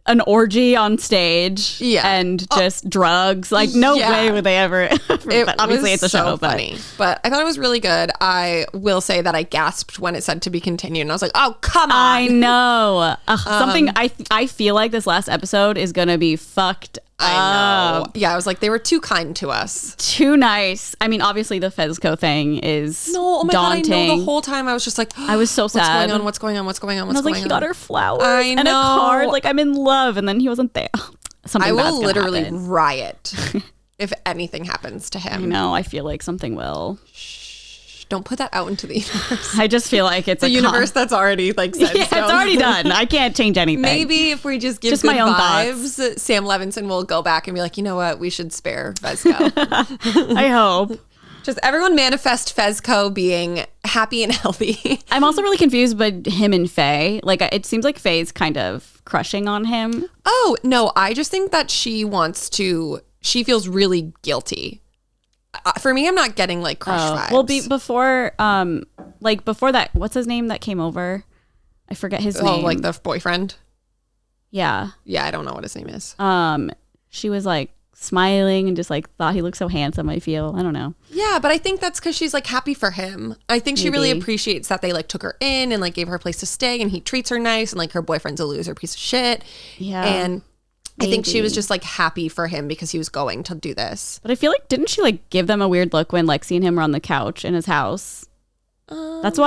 an orgy on stage. Yeah. And just drugs. Like no Yeah. way would they ever. But obviously it's a show. Funny. But I thought it was really good. I will say that I gasped when it said to be continued. And I was like, oh, come on. I know. Something I feel like this last episode is gonna be fucked I know. up. Yeah, I was like, they were too kind to us. Too nice. I mean, obviously the Fezco thing is No, oh my daunting. God, I know the whole time I was just like, I was so sad. What's going on? What's going on? And I was like, he got her flowers and a know. card. Like, I'm in love. And then he wasn't there. Something I bad's will gonna literally happen. riot if anything happens to him. I know. I feel like something will. Don't put that out into the universe. I just feel like it's The universe that's already like set in Yeah, it's stone. already done. I can't change anything. Maybe if we just give Just good my own vibes, Sam Levinson will go back and be like, you know what? We should spare Fezco. I hope. Just everyone manifest Fezco being happy and healthy. I'm also really confused by him and Faye. Like, it seems like Faye's kind of crushing on him. Oh, no. I just think that she feels really guilty. For me, I'm not getting like crush vibes. Well, before that, what's his name that came over? I forget his name. Oh, like the boyfriend? Yeah. Yeah, I don't know what his name is. She was like smiling and just like thought he looked so handsome. I don't know. Yeah, but I think that's because she's like happy for him. I think she really Maybe. appreciates that they like took her in and like gave her a place to stay and he treats her nice and like her boyfriend's a loser piece of shit. Yeah. And I think she was Maybe. just like happy for him because he was going to do this. But I feel like, didn't she like give them a weird look when Lexi and him were on the couch in his house? That's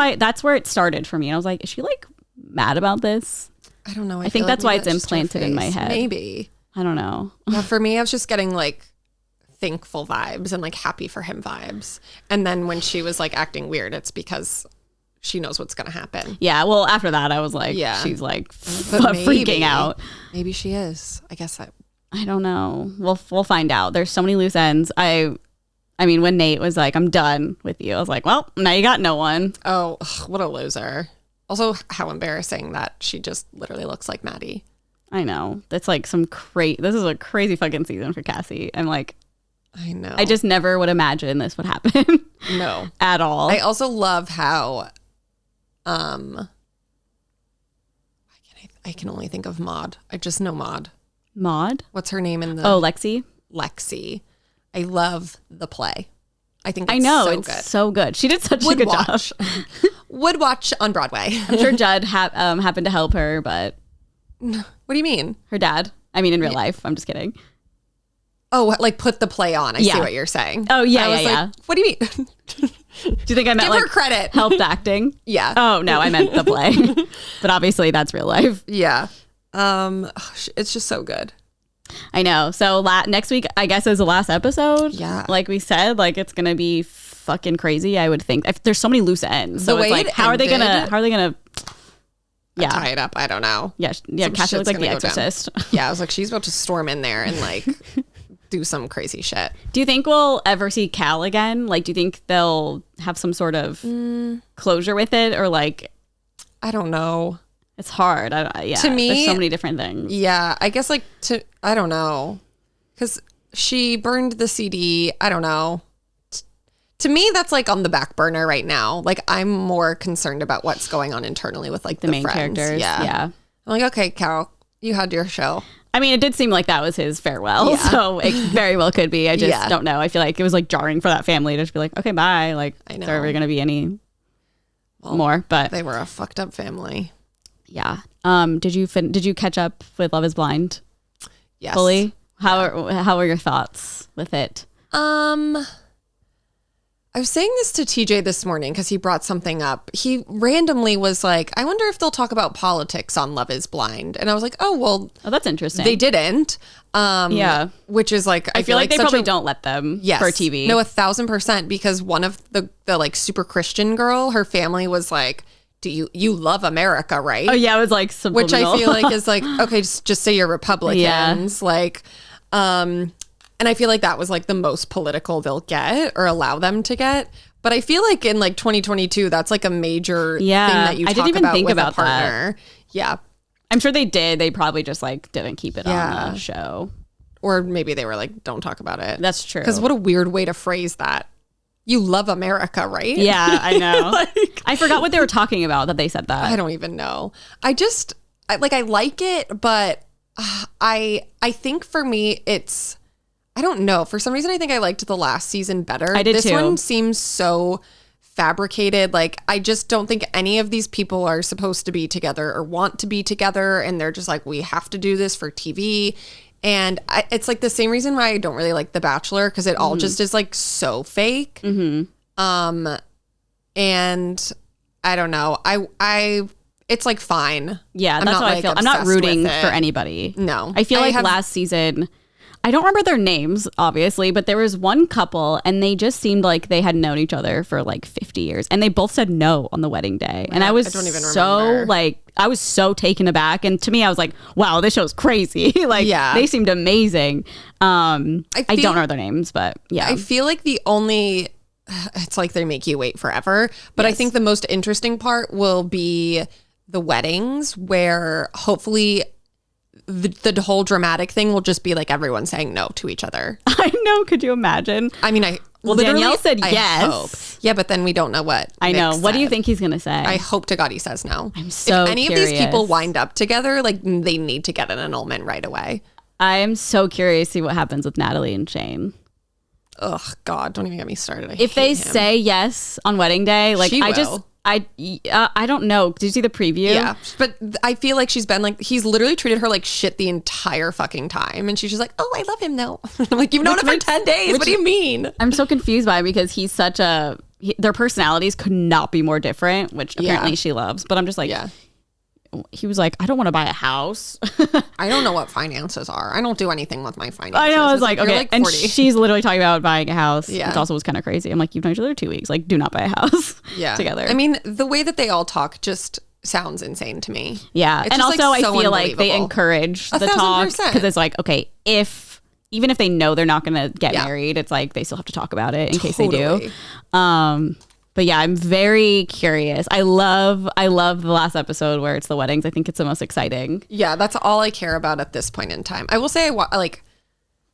where it started for me. I was like, is she like mad about this? I don't know. I think feel that's like why maybe it's just her implanted in my face. head. Maybe. I don't know. Yeah, for me, I was just getting like thankful vibes and like happy for him vibes. And then when she was like acting weird, it's because she knows what's going to happen. Yeah. Well, after that, I was like, Yeah. she's like But freaking out. Maybe she is. I guess I don't know. We'll find out. There's so many loose ends. I mean, when Nate was like, I'm done with you, I was like, well, now you got no one. Oh, ugh, what a loser. Also, how embarrassing that she just literally looks like Maddie. I know. That's like this is a crazy fucking season for Cassie. I'm like, I know. I just never would imagine this would happen. No. At all. I also love how I can only think of Maud. I just know Maud. Maud? What's her name in the Oh, Lexi? Lexi. I love the play. I think it's I know. so It's good. so good. She did such a Would good watch. job. Would watch on Broadway. I'm sure Judd happened to help her, but What do you mean? her dad. I mean, in real life. I'm just kidding. Oh, like put the play on. I see Yeah. what you're saying. Oh, yeah, I was yeah. What do you mean? Do you think I meant Give her like credit. helped acting? Yeah. Oh, no, I meant the play. But obviously that's real life. Yeah. It's just so good. I know. So next week, I guess, is the last episode. Yeah. Like we said, like it's going to be fucking crazy, I would think. There's so many loose ends. So The it's way like, it how are they going to yeah. Tie it up. I don't know. Yeah. Some Cassie looked shit's like The gonna go down. Exorcist. Yeah. I was like, she's about to storm in there and like do some crazy shit. Do you think we'll ever see Cal again? Like, do you think they'll have some sort of closure with it, or like I don't know. it's hard? Yeah. To me- there's so many different things. Yeah. I guess I don't know. Because she burned the CD. I don't know. To me, that's like on the back burner right now. Like I'm more concerned about what's going on internally with like the Main friends. characters. Yeah. I'm like, okay, Carol, you had your show. I mean, it did seem like that was his farewell, Yeah. so it very well could be. I just Yeah. don't know. I feel like it was like jarring for that family to just be like, okay, bye. Like, I is know. there ever going to be any more? But They were a fucked up family. yeah. Did you catch up with Love Is Blind Yes. fully? How were your thoughts with it? I was saying this to TJ this morning because he brought something up. He randomly was like, I wonder if they'll talk about politics on Love Is Blind. And I was like, oh, well, Oh, that's interesting. they didn't. Yeah. Which is like, I feel like they such probably a- don't let them Yes. for TV. No, 1,000%, because one of the like super Christian girl, her family was like, do you love America, right? Oh yeah, it was like Which I subliminal. feel like is like, okay, just say you're Republicans. Like, and I feel like that was like the most political they'll get or allow them to get. But I feel like in like 2022, that's like a major thing that you talk didn't even about think with about a partner. that. Yeah. I'm sure they did. They probably just like didn't keep it on the show. Or maybe they were like, don't talk about it. That's true. Because what a weird way to phrase that. You love America, right? Yeah, I know. I forgot what they were talking about that they said that. I don't even know. I like it, but I think for me, it's, I don't know. For some reason, I think I liked the last season better. I did this too. This one seems so fabricated. Like, I just don't think any of these people are supposed to be together or want to be together. And they're just like, we have to do this for TV. And it's like the same reason why I don't really like The Bachelor, because it all just is like so fake. And I don't know. It's like fine. Yeah, that's how I feel. I'm not rooting for anybody. No. I feel like last season, I don't remember their names, obviously, but there was one couple and they just seemed like they had known each other for like 50 years. And they both said no on the wedding day. And I was don't even remember. I was so taken aback. And to me, I was like, wow, this show's crazy. They seemed amazing. I don't know their names, but yeah. I feel like it's like they make you wait forever. But I think the most interesting part will be the weddings, where hopefully the whole dramatic thing will just be like everyone saying no to each other. I know. Could you imagine? I mean, Danielle said yes. Hope. Yeah, but then we don't know what I know. Vic What do you said. think he's going to say? I hope to God he says no. I'm so If any curious. of these people wind up together, like they need to get an annulment right away. I'm so curious to see what happens with Natalie and Shane. Oh God, don't even get me started. If they say yes on wedding day, like She I will. just I don't know. Did you see the preview? Yeah, but I feel like she's been like, he's literally treated her like shit the entire fucking time, and she's just like, oh, I love him though. I'm like, you've known him for 10 days. What do you mean? I'm so confused by it because he's such their personalities could not be more different, which apparently she loves. But I'm just like, he was like, I don't want to buy a house. I don't know what finances are. I don't do anything with my finances. I know. I was like, you're okay. like And 40. she's literally talking about buying a house, Yeah. which also was kind of crazy. I'm like, you've known each other 2 weeks. Like, do not buy a house together. I mean, the way that they all talk just sounds insane to me. Yeah. It's And just, also, like, I so feel like they unbelievable. encourage the talk 1,000%. because it's like, okay, even if they know they're not going to get Yeah. married, it's like they still have to talk about it in case they do. Totally. But yeah, I'm very curious. I love the last episode where it's the weddings. I think it's the most exciting. Yeah, that's all I care about at this point in time. I will say, like,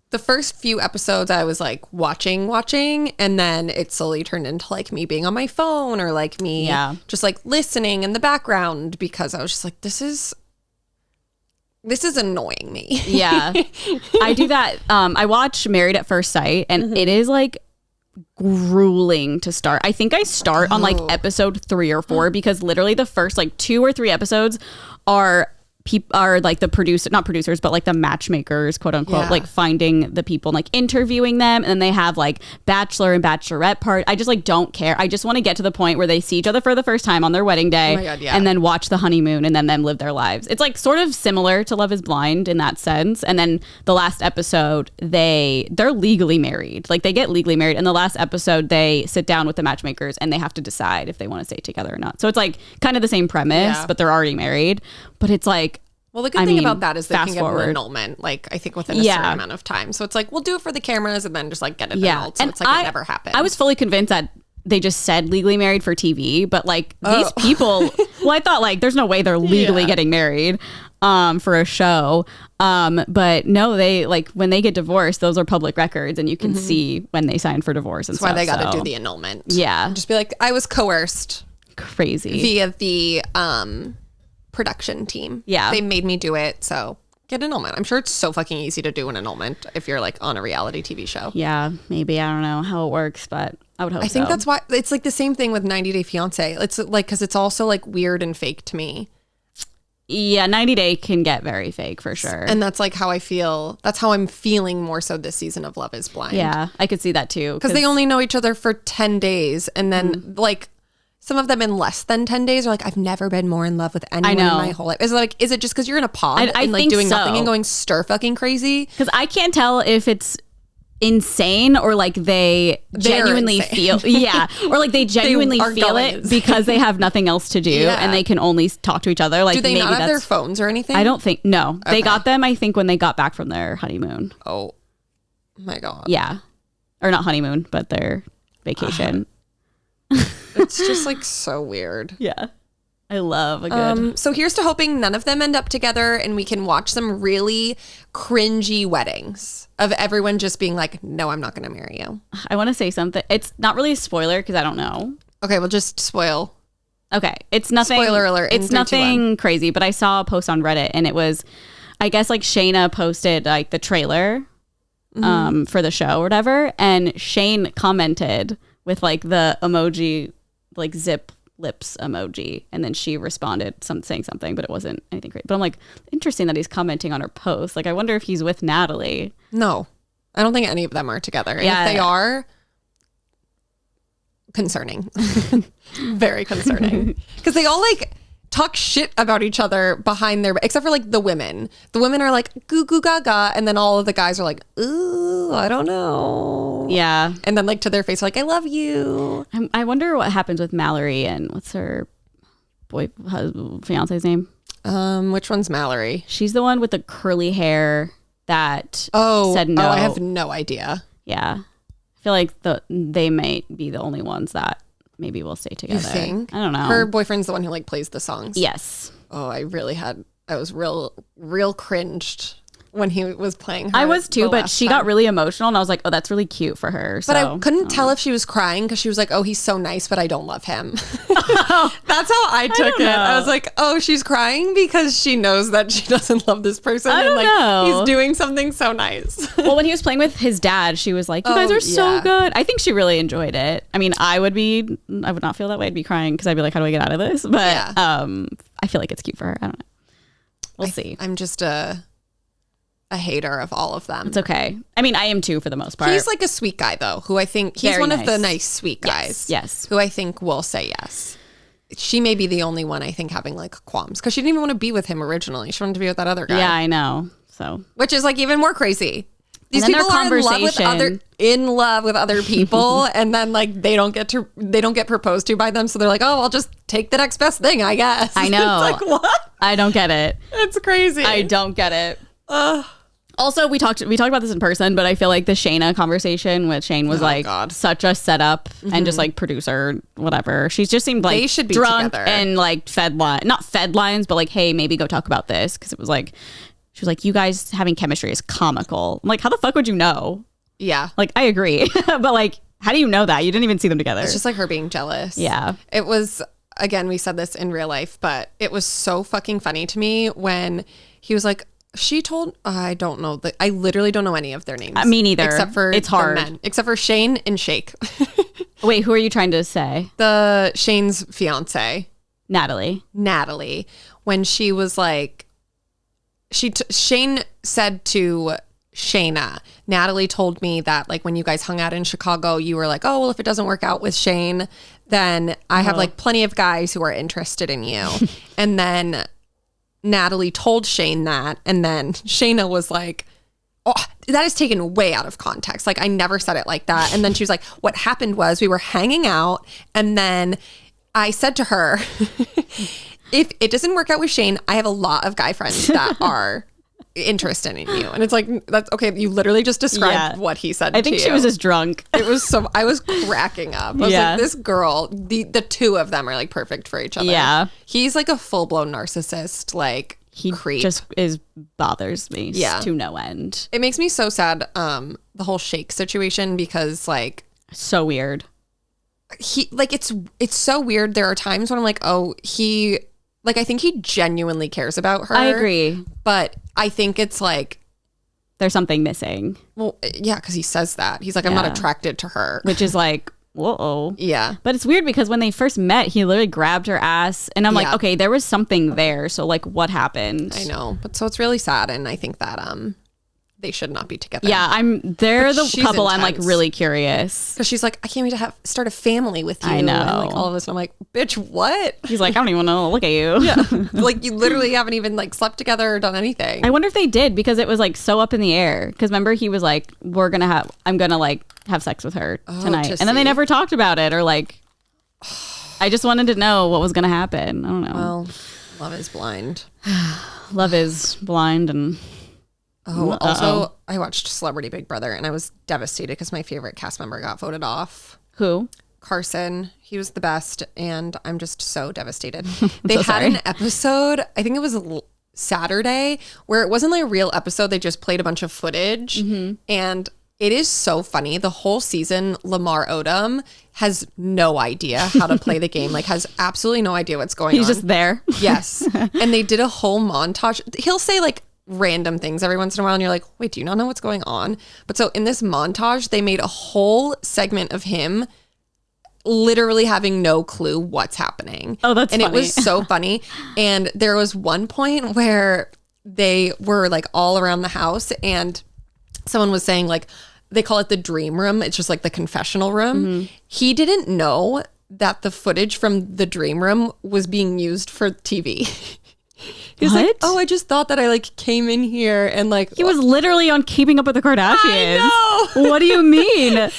the first few episodes I was like watching, and then it slowly turned into like me being on my phone or like me just like listening in the background, because I was just like, this is annoying me. Yeah. I do that. I watch Married at First Sight, and it is like grueling to start. I think I start on like episode 3 or 4 because literally the first like 2 or 3 episodes are like the not producers, but like the matchmakers, quote unquote, like finding the people and like interviewing them. And then they have like bachelor and bachelorette part. I just like don't care. I just want to get to the point where they see each other for the first time on their wedding day. Oh my God, yeah. And then watch the honeymoon and then them live their lives. It's like sort of similar to Love is Blind in that sense. And then the last episode, they're legally married. Like they get legally married. And the last episode, they sit down with the matchmakers and they have to decide if they want to stay together or not. So it's like kind of the same premise, but they're already married. But it's like, well, the good thing about that is they can get forward. an annulment, like I think within a certain amount of time. So it's like, we'll do it for the cameras and then just like get it annulled. So and it's like it never happened. I was fully convinced that they just said legally married for TV, but like these people, well, I thought like there's no way they're legally getting married for a show. But no, they like when they get divorced, those are public records and you can see when they signed for divorce and That's why they got to do the annulment. Yeah. And just be like, I was coerced. Crazy. Via the production team. Yeah. They made me do it, so get an annulment. I'm sure it's so fucking easy to do an annulment if you're like on a reality TV show. Yeah, maybe. I don't know how it works, but I would hope so. I think that's why it's like the same thing with 90 Day Fiance. It's like, because it's also like weird and fake to me. Yeah, 90 Day can get very fake for sure. And that's like how I feel. That's how I'm feeling more so this season of Love is Blind. Yeah, I could see that too. Because they only know each other for 10 days. And then like some of them in less than 10 days are like, I've never been more in love with anyone in my whole life. Is it just because you're in a pod and like doing nothing and going stir fucking crazy? Because I can't tell if it's insane or like they genuinely feel or like they genuinely feel it because they have nothing else to do and they can only talk to each other. Like, do they maybe not have their phones or anything? I don't think they got them I think when they got back from their honeymoon. Oh my God. Yeah, or not honeymoon but their vacation. It's just like so weird. Yeah. I love a good. So here's to hoping none of them end up together and we can watch some really cringy weddings of everyone just being like, no, I'm not going to marry you. I want to say something. It's not really a spoiler because I don't know. Okay, well, just spoil. Okay. It's nothing. Spoiler alert. It's nothing crazy, but I saw a post on Reddit and it was, I guess like Shayna posted like the trailer for the show or whatever. And Shane commented with like the emoji, like zip lips emoji, and then she responded saying something, but it wasn't anything great. But I'm like, interesting that he's commenting on her post. Like, I wonder if he's with Natalie. No, I don't think any of them are together. And Yeah. if they are, concerning. Very concerning. Because they all like talk shit about each other behind their, except for like the women. The women are like goo goo gaga, and then all of the guys are like, ooh, I don't know. Yeah. And then like to their face, like, I love you. I wonder what happens with Mallory and what's her fiance's name? Which one's Mallory? She's the one with the curly hair that said no. Oh, I have no idea. Yeah. I feel like they might be the only ones that maybe will stay together. You think? I don't know. Her boyfriend's the one who like plays the songs. Yes. Oh, I was real cringed when he was playing her. I was too, but she got really emotional and I was like, oh, that's really cute for her. But I couldn't tell if she was crying because she was like, oh, he's so nice, but I don't love him. That's how I took it. I was like, oh, she's crying because she knows that she doesn't love this person. I don't know. He's doing something so nice. Well, when he was playing with his dad, she was like, you guys are so good. I think she really enjoyed it. I mean, I would not feel that way. I'd be crying because I'd be like, how do I get out of this? But I feel like it's cute for her. I don't know. We'll see. I'm just a hater of all of them. It's okay. I mean, I am too for the most part. He's like a sweet guy though, who I think he's Very one nice. of the nice sweet guys. Yes. Who I think will say yes. She may be the only one I think having like qualms because she didn't even want to be with him originally. She wanted to be with that other guy. Yeah, I know. So, which is like even more crazy. These and then people are in love with other people, and then like they don't get proposed to by them, so they're like, oh, I'll just take the next best thing, I guess. I know. It's like, what? I don't get it. It's crazy. I don't get it. Also, we talked about this in person, but I feel like the Shayna conversation with Shane was such a setup and just like producer, whatever. She just seemed like they should be drunk together. and like not fed lines, but like, hey, maybe go talk about this, because it was like, she was like, you guys having chemistry is comical. I'm like, how the fuck would you know? Yeah, like I agree, but like, how do you know that? You didn't even see them together. it's just like her being jealous. Yeah, it was. Again, we said this in real life, but it was so fucking funny to me when he was like, she told, I don't know, I literally don't know any of their names. Me neither. Except for it's hard. the men, except for Shane and Shake. Wait, who are you trying to say? The Shane's fiance, Natalie. When she was like, Shane said to Shayna, Natalie told me that like when you guys hung out in Chicago, you were like, oh, well, if it doesn't work out with Shane, then I have like plenty of guys who are interested in you. And then Natalie told Shane that, and then Shayna was like, oh, that is taken way out of context. Like, I never said it like that. And then she was like, what happened was we were hanging out, and then I said to her, if it doesn't work out with Shane, I have a lot of guy friends that are interested in you. And it's like, that's okay. You literally just described what he said. I think she was just drunk. It was so, I was cracking up. I was like, this girl, the two of them are like perfect for each other. Yeah. He's like a full blown narcissist. Like, he creep. Just bothers me to no end. It makes me so sad, the whole Shake situation, because like, so weird. He like, it's so weird. There are times when I'm like, oh, I think he genuinely cares about her. I agree. But I think it's like, there's something missing. Well, yeah, because he says that. He's like, I'm not attracted to her. Which is like, whoa. Yeah. But it's weird because when they first met, he literally grabbed her ass. And I'm like, okay, there was something there. So like, what happened? I know. But so it's really sad. And I think that they should not be together. Yeah, they're the couple intense. I'm like really curious. Because she's like, I can't wait to start a family with you. I know. And like all of this. And I'm like, bitch, what? He's like, I don't even want to look at you. Yeah. Like you literally haven't even like slept together or done anything. I wonder if they did, because it was like so up in the air. Because remember, he was like, I'm gonna like have sex with her tonight. And then they never talked about it, or like, I just wanted to know what was gonna happen. I don't know. Well, love is blind. Love is blind. And also, I watched Celebrity Big Brother and I was devastated because my favorite cast member got voted off. Who? Carson. He was the best, and I'm just so devastated. They had an episode, I think it was Saturday, where it wasn't like a real episode. They just played a bunch of footage, and it is so funny. The whole season, Lamar Odom has no idea how to play the game, like has absolutely no idea what's going on. He's just there. Yes. And they did a whole montage. He'll say like random things every once in a while, and you're like, wait, do you not know what's going on? But so in this montage, they made a whole segment of him literally having no clue what's happening. Oh, that's funny. And it was so funny. And there was one point where they were like all around the house, and someone was saying like, they call it the dream room. It's just like the confessional room. He didn't know that the footage from the dream room was being used for TV. He's like, oh, I just thought that I like came in here and like he was literally on Keeping Up with the Kardashians. I know. What do you mean?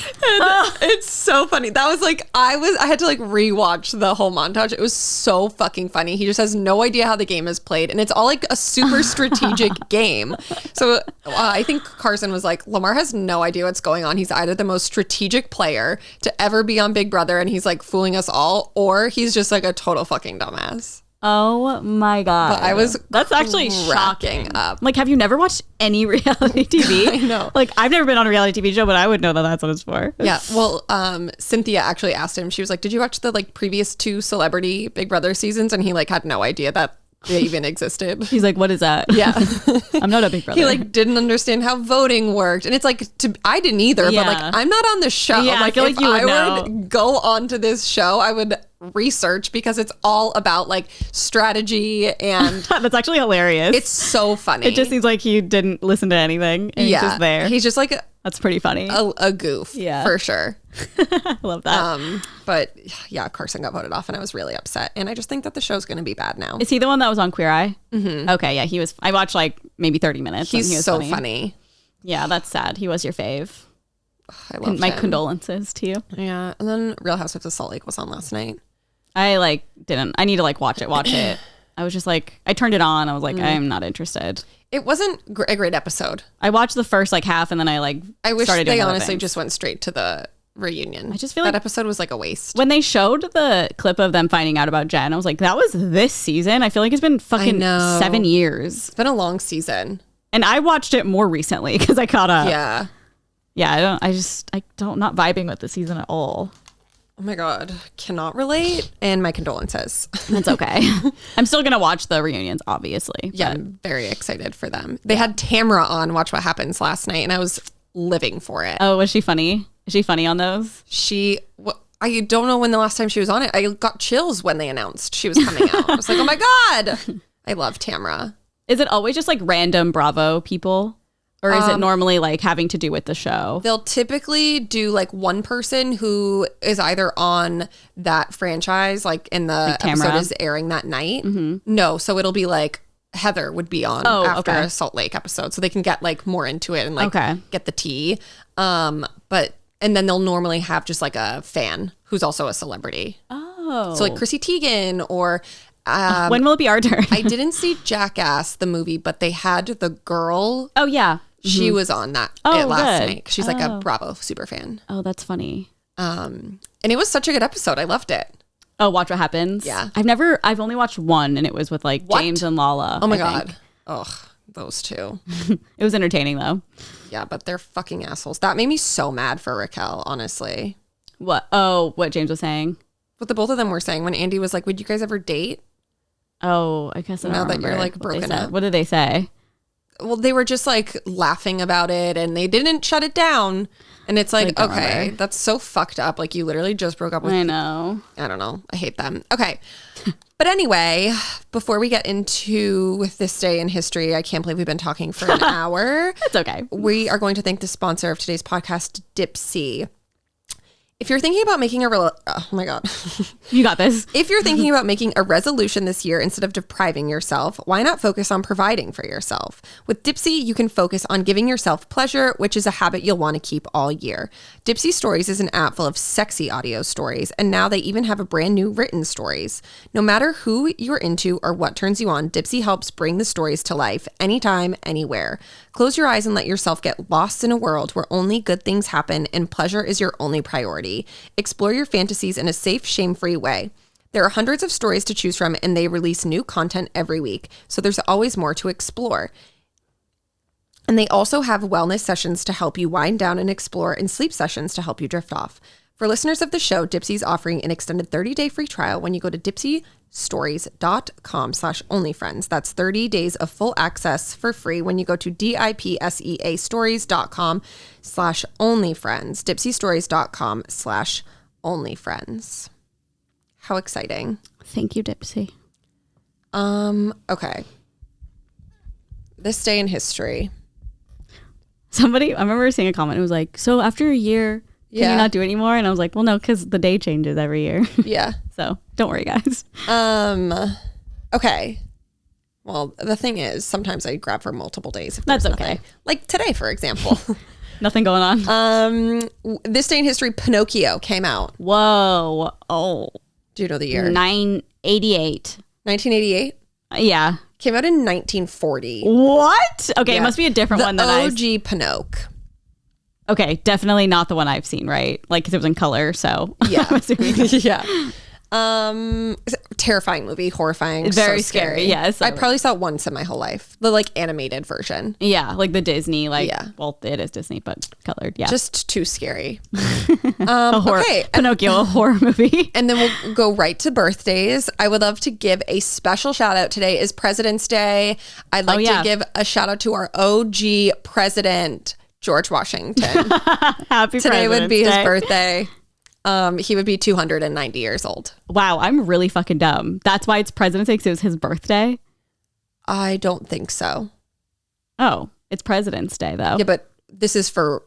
It's so funny. That was like I had to like rewatch the whole montage. It was so fucking funny. He just has no idea how the game is played, and it's all like a super strategic game. So I think Carson was like, Lamar has no idea what's going on. He's either the most strategic player to ever be on Big Brother, and he's like fooling us all, or he's just like a total fucking dumbass. Oh my God. But I was That's actually cracking shocking. up. Like, have you never watched any reality TV? I know. Like, I've never been on a reality TV show, but I would know that that's what it's for. Yeah. Well, Cynthia actually asked him, she was like, did you watch the like previous 2 celebrity Big Brother seasons? And he like had no idea that they even existed. He's like, what is that? Yeah. I'm not a Big Brother. He like didn't understand how voting worked. And it's like, I didn't either, but like, I'm not on the show. Yeah, like, I feel like if you would I know. would go onto this show, I would research, because it's all about like strategy, and That's actually hilarious. it's so funny. It just seems like he didn't listen to anything and he's just there. He's just like That's pretty funny. a goof, Yeah. for sure. I love that. But yeah, Carson got voted off, and I was really upset. And I just think that the show's going to be bad now. Is he the one that was on Queer Eye? Mm-hmm. Okay, yeah, he was. I watched like maybe 30 minutes. He's he was so funny. Yeah, that's sad. He was your fave. I love My him. condolences to you. Yeah, and then Real Housewives of Salt Lake was on last night. I like didn't. I need to like watch it. I was just like, I turned it on. I was like, I'm not interested. It wasn't a great episode. I watched the first like half, and then I wish started doing they other honestly things. just went straight to the reunion. I just feel that like episode was like a waste. When they showed the clip of them finding out about Jen, I was like, that was this season. I feel like it's been fucking 7 years. It's been a long season. And I watched it more recently because I caught up. Yeah. Yeah, not vibing with the season at all. Oh my God. Cannot relate. And my condolences. That's okay. I'm still going to watch the reunions, obviously. Yeah, I'm very excited for them. They had Tamara on Watch What Happens last night, and I was living for it. Oh, was she funny? Is she funny on those? I don't know when the last time she was on it. I got chills when they announced she was coming out. I was like, oh my God. I love Tamara. Is it always just like random Bravo people? Or is it normally like having to do with the show? They'll typically do like one person who is either on that franchise, like in the episode is airing that night. Mm-hmm. No, so it'll be like Heather would be on after a Salt Lake episode, so they can get like more into it and like get the tea. And then they'll normally have just like a fan who's also a celebrity. Oh, so like Chrissy Teigen or. When will it be our turn? I didn't see Jackass the movie, but they had the girl. Oh yeah. She was on that last night. She's like a Bravo super fan. Oh, that's funny. And it was such a good episode. I loved it. Oh, Watch What Happens. Yeah. I've only watched one, and it was with like James and Lala. Oh my God. Ugh, those two. It was entertaining though. Yeah, but they're fucking assholes. That made me so mad for Raquel, honestly. What? Oh, what James was saying? What the both of them were saying when Andy was like, would you guys ever date? Oh, I guess I don't now that remember you're like what they broken said. up. What did they say? Well, they were just like laughing about it, and they didn't shut it down. And it's like, okay, that's so fucked up. Like you literally just broke up with. I know. I don't know. I hate them. Okay. But anyway, before we get into this day in history, I can't believe we've been talking for an hour. It's okay. We are going to thank the sponsor of today's podcast, Dipsea. If you're thinking about making oh my God. You got this. If you're thinking about making a resolution this year instead of depriving yourself, why not focus on providing for yourself? With Dipsea, you can focus on giving yourself pleasure, which is a habit you'll want to keep all year. Dipsea Stories is an app full of sexy audio stories, and now they even have a brand new written stories. No matter who you're into or what turns you on, Dipsea helps bring the stories to life anytime, anywhere. Close your eyes and let yourself get lost in a world where only good things happen and pleasure is your only priority. free. Explore your fantasies in a safe, shame-free way. There are hundreds of stories to choose from, and they release new content every week, so there's always more to explore. And they also have wellness sessions to help you wind down and explore, and sleep sessions to help you drift off. For listeners of the show, Dipsy's offering an extended 30-day free trial when you go to dipsystories.com/onlyfriends. That's 30 days of full access for free when you go to dipseastories.com/onlyfriends. dipsystories.com/onlyfriends. How exciting. Thank you, Dipsy. Okay. This day in history. I remember seeing a comment. It was like, so after a year, can you not do it anymore? And I was like, well, no, because the day changes every year. Yeah. So don't worry, guys. Okay. Well, the thing is, sometimes I grab for multiple days. If That's nothing. okay. Like today, for example. Nothing going on. This day in history, Pinocchio came out. Whoa. Oh. Do you know the year? 988. 1988? Yeah. Came out in 1940. What? Okay, Yeah. It must be a different one than OG Pinocchio. Okay, definitely not the one I've seen, right? Like, because it was in color, so. Yeah. Yeah. Terrifying movie, horrifying. Very so scary. yes. I probably saw it once in my whole life. The like animated version. Yeah, like the Disney, Yeah. Well, it is Disney, but colored, yeah. Just too scary. Okay. Pinocchio, a horror movie. And then we'll go right to birthdays. I would love to give a special shout out. Today is President's Day. I'd like to give a shout out to our OG president, George Washington. Happy Today would be President's his Day. birthday. He would be 290 years old. Wow, I'm really fucking dumb. That's why it's President's Day, because it was his birthday? I don't think so. Oh, it's President's Day, though. Yeah, but this is for...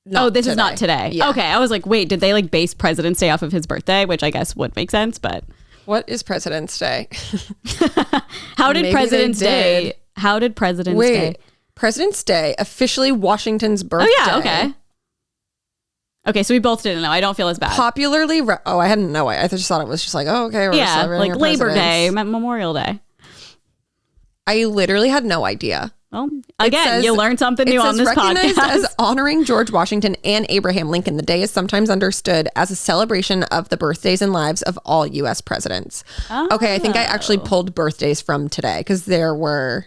This is not today. Yeah. Okay, I was like, wait, did they like base President's Day off of his birthday? Which I guess would make sense, but... What is President's Day? How did Maybe President's they Day... did. How did President's Day... President's Day, officially Washington's birthday. Oh, yeah, okay. Okay, so we both didn't know. I don't feel as bad. Popularly... I hadn't know. I just thought it was just like, oh, okay, we're celebrating like our Labor Day, presidents. Memorial Day. I literally had no idea. Well, again, you learn something new on this recognized podcast. as honoring George Washington and Abraham Lincoln. The day is sometimes understood as a celebration of the birthdays and lives of all U.S. presidents. Oh. Okay, I think I actually pulled birthdays from today because they were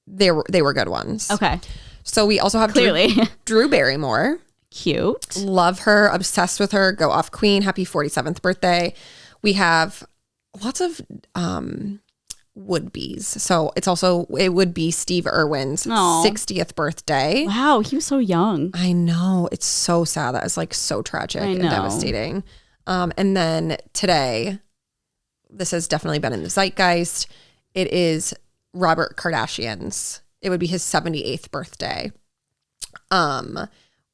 good ones. Okay. So we also have Clearly Drew Barrymore. Cute. Love her, obsessed with her. Go off queen. Happy 47th birthday. We have lots of would-be's. So it would be Steve Irwin's 60th birthday. Wow, he was so young. I know. It's so sad. That is like so tragic and devastating. And then today, this has definitely been in the zeitgeist. It is Robert Kardashian's. It would be his 78th birthday.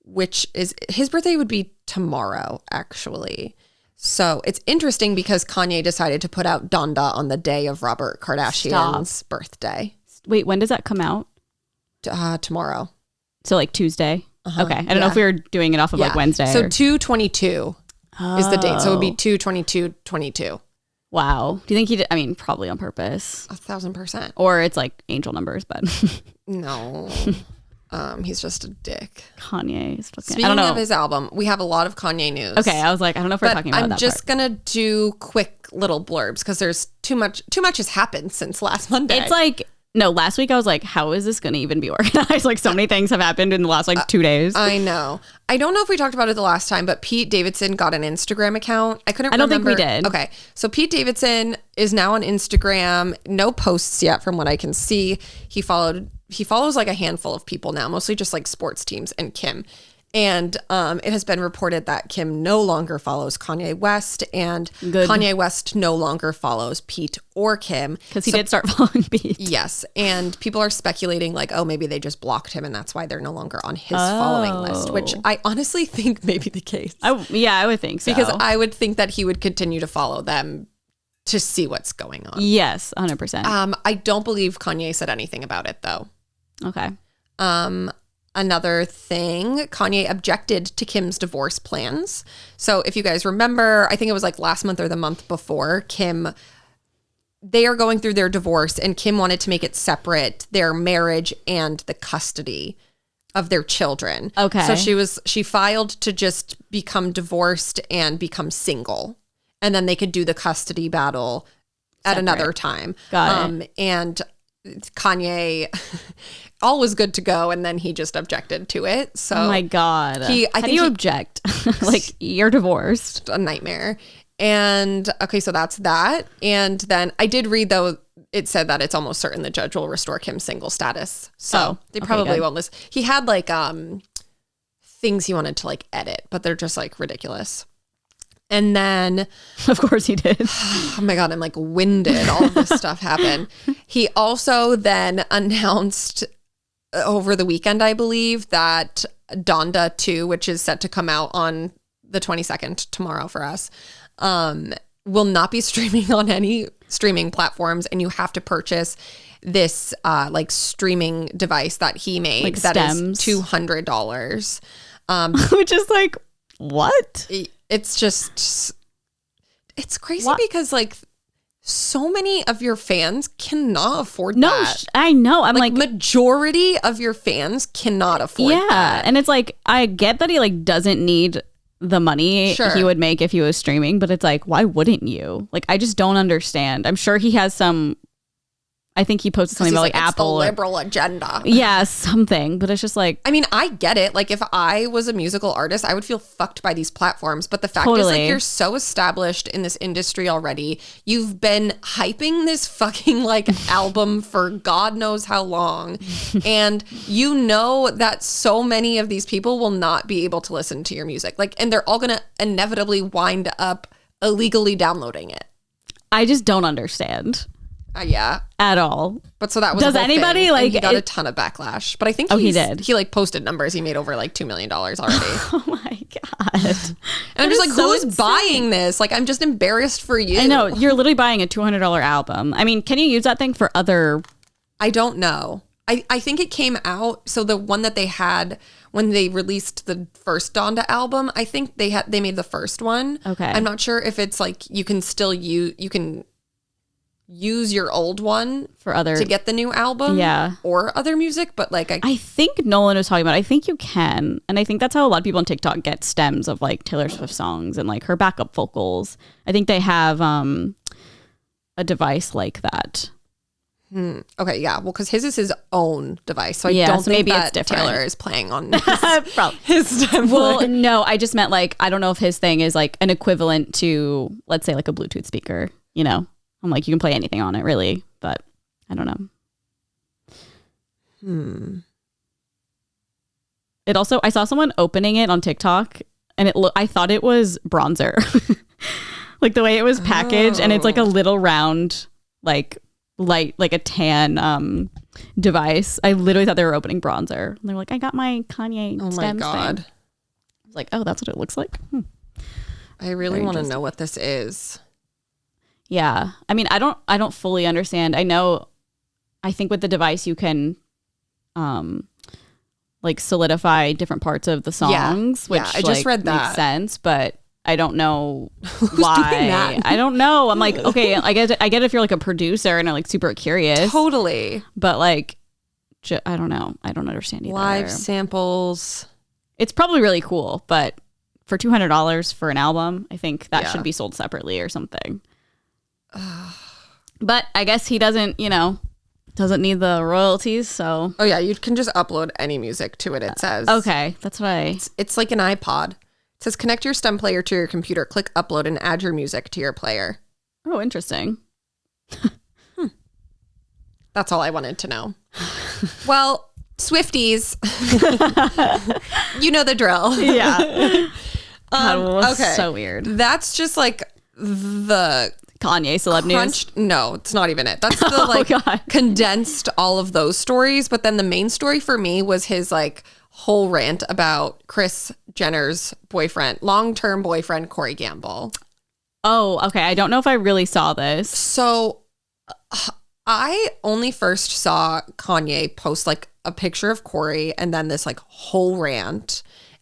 Which is his birthday would be tomorrow, actually. So it's interesting because Kanye decided to put out Donda on the day of Robert Kardashian's birthday. Wait, when does that come out? Tomorrow. So like Tuesday? Okay. I don't know if we were doing it off of like Wednesday. So 2/22 is the date. So it would be 2/22/22. Wow. Do you think he did? I mean, probably on purpose. 1,000%. Or it's like angel numbers, but. No. He's just a dick. Kanye is fucking... Speaking of his album, we have a lot of Kanye news. Okay, I was like, I don't know if we're talking about that I'm just going to do quick little blurbs because there's too much has happened since last Monday. It's like, no, last week I was like, how is this going to even be organized? Like so many things have happened in the last like 2 days. I know. I don't know if we talked about it the last time, but Pete Davidson got an Instagram account. I don't think we did. Okay. So Pete Davidson is now on Instagram. No posts yet from what I can see. He follows like a handful of people now, mostly just like sports teams and Kim. And it has been reported that Kim no longer follows Kanye West and Kanye West no longer follows Pete or Kim. Because he did start following Pete. Yes. And people are speculating like, oh, maybe they just blocked him and that's why they're no longer on his following list, which I honestly think may be the case. I would think so. Because I would think that he would continue to follow them to see what's going on. Yes, 100%. I don't believe Kanye said anything about it though. Okay. Another thing, Kanye objected to Kim's divorce plans. So if you guys remember, I think it was like last month or the month before, they are going through their divorce and Kim wanted to make it separate, their marriage and the custody of their children. Okay. So she filed to just become divorced and become single. And then they could do the custody battle at another time. Got it. And Kanye, all was good to go, and then he just objected to it. So oh my God. I How think do you object? Like, you're divorced. a nightmare. And okay, so that's that. And then I did read, though, it said that it's almost certain the judge will restore Kim's single status. So they probably won't listen. He had like things he wanted to like edit, but they're just like ridiculous. And then, Of course he did. oh my God, I'm like winded. All of this stuff happened. He also then announced over the weekend, I believe, that Donda 2, which is set to come out on the 22nd, tomorrow for us, will not be streaming on any streaming platforms. And you have to purchase this like streaming device that he made Like that stems. is $200. Which is like, what? It's just, it's crazy What? because like so many of your fans cannot afford No, that. I know. I'm like, Majority of your fans cannot afford yeah. that. And it's like, I get that he like doesn't need the money Sure. he would make if he was streaming, but it's like, why wouldn't you? Like, I just don't understand. I'm sure he has some, I think he posted something about like it's Apple. the liberal agenda. Yeah, something. But it's just like, I mean, I get it. Like, if I was a musical artist, I would feel fucked by these platforms. But the fact is, Totally. like, you're so established in this industry already. You've been hyping this fucking, like, album for God knows how long. And you know that so many of these people will not be able to listen to your music. Like, and they're all going to inevitably wind up illegally downloading it. I just don't understand Yeah. at all. But so that was Does a whole anybody, thing, and like, he got a it- ton of backlash. But I think he did. He like posted numbers. He made over like $2 million already. Oh my God. And I'm just like, so who's insane. buying this? Like, I'm just embarrassed for you. I know. You're literally buying a $200 album. I mean, can you use that thing for other? I don't know. I think it came out. So the one that they had when they released the first Donda album, I think they made the first one. Okay. I'm not sure if it's like you can use your old one For other to get the new album. Yeah. Or other music. But like, I think Nolan was talking about, I think you can. And I think that's how a lot of people on TikTok get stems of like Taylor Swift songs and like her backup vocals. I think they have a device like that. Okay, yeah. Well, because his is his own device. So I Yeah, don't so think maybe that it's different. Taylor is playing on Probably. his stem. Well, no, I just meant like, I don't know if his thing is like an equivalent to, let's say like a Bluetooth speaker, you know? I'm like, you can play anything on it really, but I don't know. It also, I saw someone opening it on TikTok and I thought it was bronzer. Like the way it was packaged and it's like a little round, like light, like a tan device. I literally thought they were opening bronzer. And they're like, I got my Kanye Oh my stems God. thing. I was like, oh, that's what it looks like. I really want to know what this is. Yeah. I mean, I don't fully understand. I think with the device you can like solidify different parts of the songs, which I just read that. makes sense, but I don't know doing why. that? I don't know. I'm like, okay, I get if you're like a producer and are like super curious, Totally. but like I don't know. I don't understand either. Live samples. It's probably really cool, but for $200 for an album, I think that Yeah. should be sold separately or something. But I guess he doesn't need the royalties, so Oh yeah, you can just upload any music to it, it says. okay, that's what It's like an iPod. It says connect your stem player to your computer, click upload and add your music to your player. Oh, interesting. That's all I wanted to know. Well, Swifties. You know the drill. Yeah. Okay. So weird. That's just like the Kanye celeb news. crunched. No, it's not even it. That's the like God. condensed all of those stories. But then the main story for me was his like whole rant about Kris Jenner's boyfriend, long-term boyfriend, Corey Gamble. Oh, okay. I don't know if I really saw this. So I only first saw Kanye post like a picture of Corey and then this like whole rant.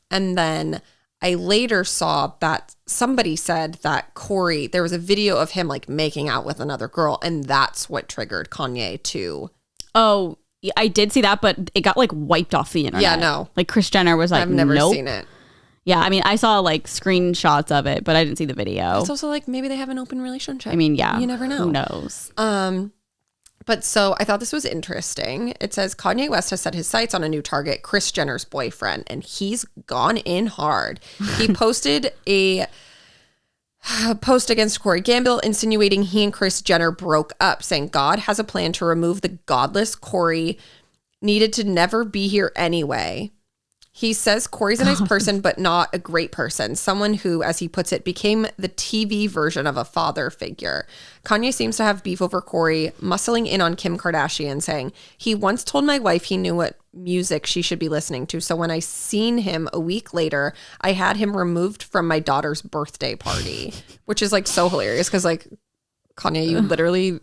And then I later saw that somebody said that Corey, there was a video of him like making out with another girl, and that's what triggered Kanye to. Oh, I did see that, but it got like wiped off the internet. Yeah, no. Like Kris Jenner was like, I've never nope. seen it. Yeah, I mean, I saw like screenshots of it, but I didn't see the video. It's also like maybe they have an open relationship. I mean, yeah. You never know. Who knows? But so I thought this was interesting. It says Kanye West has set his sights on a new target, Kris Jenner's boyfriend, and he's gone in hard. He posted a post against Corey Gamble insinuating he and Kris Jenner broke up, saying God has a plan to remove the godless Corey, needed to never be here anyway. He says Corey's a nice person, but not a great person. Someone who, as he puts it, became the TV version of a father figure. Kanye seems to have beef over Corey, muscling in on Kim Kardashian, saying, he once told my wife he knew what music she should be listening to. So when I seen him a week later, I had him removed from my daughter's birthday party, which is like so hilarious because like, Kanye, you literally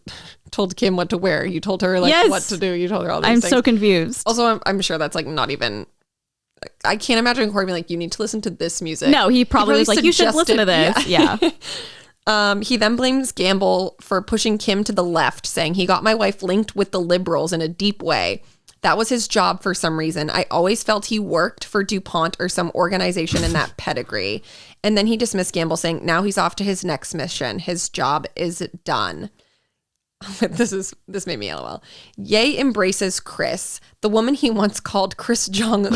told Kim what to wear. You told her like what to do. You told her all these things. I'm so confused. Also, I'm sure that's like not even... I can't imagine Corey being like, you need to listen to this music. No, he probably was like, you should listen to this. Yeah. He then blames Gamble for pushing Kim to the left, saying he got my wife linked with the liberals in a deep way. That was his job for some reason. I always felt he worked for DuPont or some organization in that pedigree. And then he dismissed Gamble, saying now he's off to his next mission. His job is done. This made me LOL. Ye embraces Kris, the woman he once called Kris Jong-un.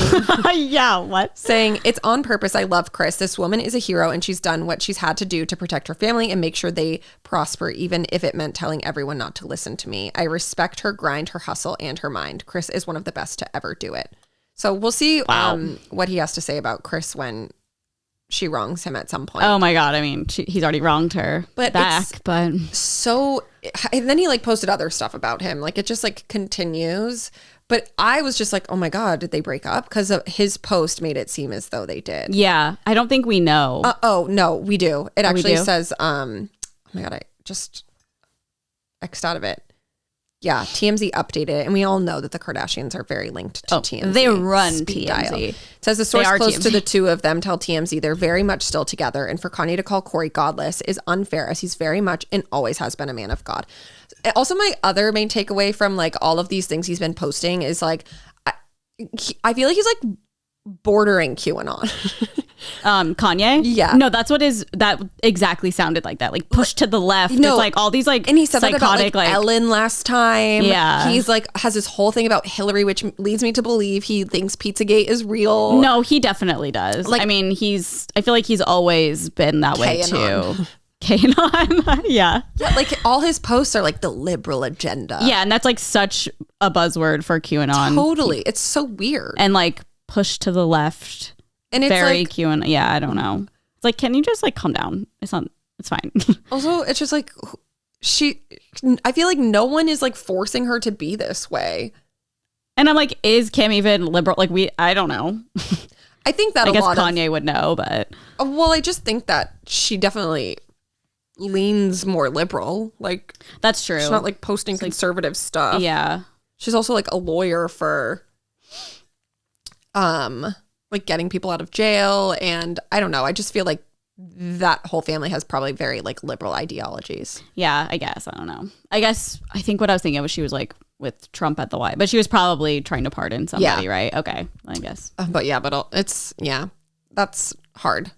Yeah, what? Saying, it's on purpose. I love Kris. This woman is a hero and she's done what she's had to do to protect her family and make sure they prosper, even if it meant telling everyone not to listen to me. I respect her grind, her hustle, and her mind. Kris is one of the best to ever do it. So we'll see what he has to say about Kris when she wrongs him at some point. Oh my God. I mean, he's already wronged her back, but so, and then he like posted other stuff about him. Like it just like continues. But I was just like, oh my God, did they break up? Because his post made it seem as though they did. Yeah. I don't think we know. Oh, no, we do. It actually do? says, oh my God, I just X'd out of it. Yeah, TMZ updated it, and we all know that the Kardashians are very linked to TMZ. They run Speed TMZ. dial. It says the source close to the two of them tell TMZ they're very much still together, and for Kanye to call Corey godless is unfair, as he's very much and always has been a man of God. Also, my other main takeaway from like all of these things he's been posting is like, I feel like he's like bordering QAnon. Kanye? Yeah. No, that exactly sounded like that. Like pushed to the left. No, it's like all these like, and he said psychotic, that about, like Ellen last time. Yeah. He's like has this whole thing about Hillary, which leads me to believe he thinks Pizzagate is real. No, he definitely does. Like, I mean, I feel like he's always been that way too. Kanon. Yeah. Like all his posts are like the liberal agenda. Yeah. And that's like such a buzzword for QAnon. Totally. It's so weird. And like push to the left. And it's very like, QAnon. Yeah, I don't know. It's like, can you just like calm down? It's fine. Also, it's just like I feel like no one is like forcing her to be this way. And I'm like, is Kim even liberal? Like I don't know. I think that I guess Kanye would know, but. Well, I just think that she definitely leans more liberal. Like that's true. She's not like posting conservative stuff. Yeah. She's also like a lawyer for like getting people out of jail, and I don't know. I just feel like that whole family has probably very like liberal ideologies. Yeah, I guess. I don't know. I think what I was thinking was she was like with Trump at the White, but she was probably trying to pardon somebody, right? Okay, I guess. But that's hard.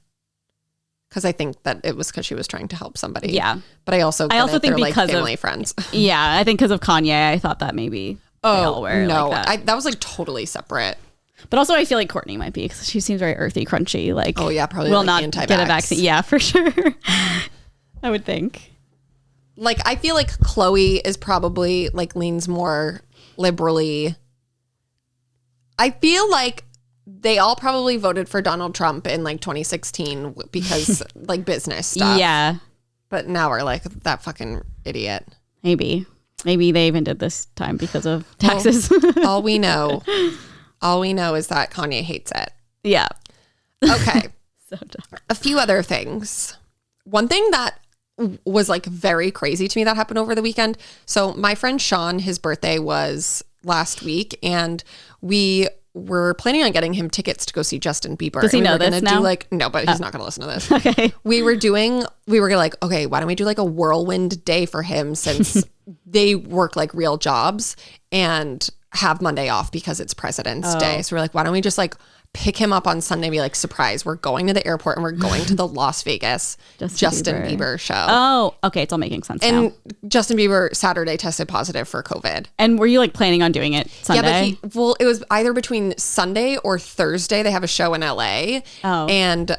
Because I think that it was because she was trying to help somebody. Yeah. But I also think because like family friends. Yeah, I think because of Kanye, I thought that maybe they all were no, like that was like totally separate. But also I feel like Kourtney might be because she seems very earthy, crunchy. Like, oh yeah, probably will like not get a vaccine. Yeah, for sure. I would think. Like, I feel like Khloe is probably like leans more liberally. I feel like they all probably voted for Donald Trump in like 2016 because like business stuff. Yeah. But now we're like that fucking idiot. They even did this time because of taxes. Well, all we know is that Kanye hates it. Yeah. Okay. So dumb. A few other things. One thing that was like very crazy to me that happened over the weekend. So my friend Sean, his birthday was last week, and we were planning on getting him tickets to go see Justin Bieber. Does he know this now? No, but he's not going to listen to this. Okay. We were like, okay, why don't we do like a whirlwind day for him since they work like real jobs, and have Monday off because it's President's Day. So we're like, why don't we just like pick him up on Sunday and be like, surprise, we're going to the airport and we're going to the Las Vegas Justin Bieber show. Oh, okay. It's all making sense and now. Justin Bieber Saturday tested positive for COVID. And were you like planning on doing it Sunday? Yeah, but it was either between Sunday or Thursday. They have a show in LA. Oh. And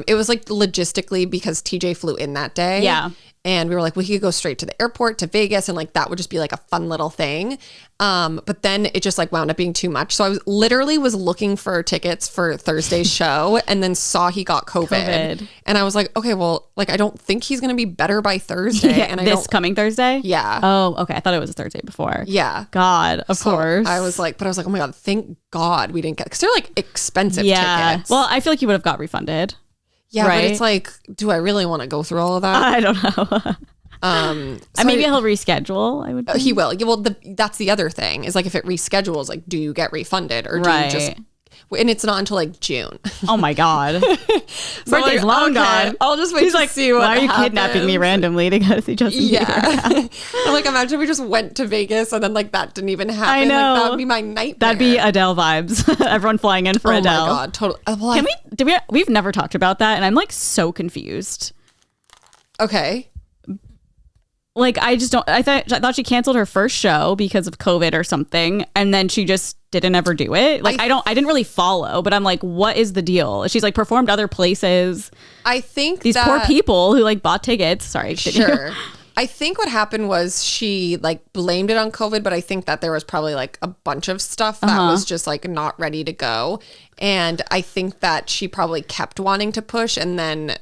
it was like logistically because TJ flew in that day. Yeah. And we were like, we could go straight to the airport to Vegas. And like, that would just be like a fun little thing. But then it just like wound up being too much. So I was looking for tickets for Thursday's show and then saw he got COVID. And I was like, okay, well, like, I don't think he's going to be better by Thursday. Yeah, and this coming Thursday? Yeah. Oh, okay. I thought it was a Thursday before. Yeah. God, of course. I was like, oh my God, thank God we didn't get, because they're like expensive tickets. Well, I feel like you would have got refunded. Yeah, right? But it's like, do I really want to go through all of that? I don't know. Maybe he'll reschedule. I would think. He will. Yeah, well, that's the other thing is like if it reschedules, like, do you get refunded or do you just? And it's not until like June. Oh my God. Birthday's long gone. I'll just wait He's to like, see what why are you happens. kidnapping me randomly to go see Justin Bieber? I'm like, imagine we just went to Vegas and then like that didn't even happen. I know. Like, that would be my nightmare. That'd be Adele vibes. Everyone flying in for Adele. Oh my God, totally. Well, We've never talked about that and I'm like so confused. Okay. Like, I thought she canceled her first show because of COVID or something. And then she just didn't ever do it. Like, I didn't really follow, but I'm like, what is the deal? She's like performed other places. I think these poor people who like bought tickets. Sorry. Sure. I think what happened was she like blamed it on COVID, but I think that there was probably like a bunch of stuff that was just like not ready to go. And I think that she probably kept wanting to push and then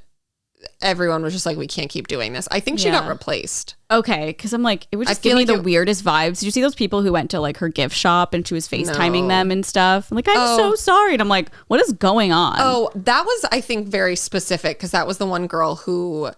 everyone was just like, we can't keep doing this. I think she got replaced. Okay, because I'm like, it would just give me the weirdest vibes. Did you see those people who went to like her gift shop and she was FaceTiming them and stuff? I'm like, I'm so sorry. And I'm like, what is going on? Oh, that was, I think, very specific because that was the one girl who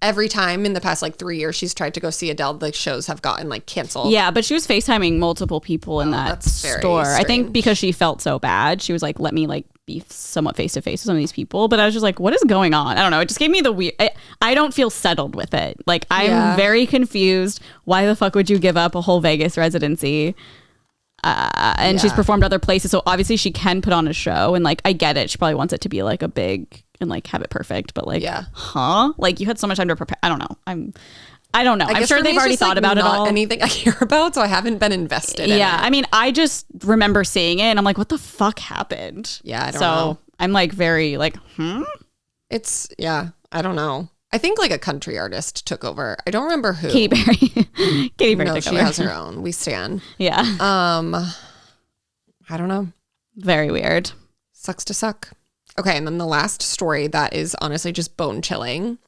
every time in the past like 3 years she's tried to go see Adele, the shows have gotten like canceled. Yeah, but she was FaceTiming multiple people in that store. I think because she felt so bad, she was like, let me like be somewhat face to face with some of these people. But I was just like, what is going on? I don't know. It just gave me the weird. I don't feel settled with it. Like, I'm very confused. Why the fuck would you give up a whole Vegas residency? And she's performed other places, so obviously she can put on a show. And like, I get it. She probably wants it to be like a big and like have it perfect. But like, like you had so much time to prepare. I don't know. I don't know. I'm sure they've already thought about it all. Anything I hear about, so I haven't been invested in it. Yeah, I mean, I just remember seeing it and I'm like, what the fuck happened? Yeah, I don't know. So I'm like very like, It's, I don't know. I think like a country artist took over. I don't remember who. Katy Perry. Katy Perry took she over. has her own. We stan. Yeah. I don't know. Very weird. Sucks to suck. Okay, and then the last story that is honestly just bone chilling.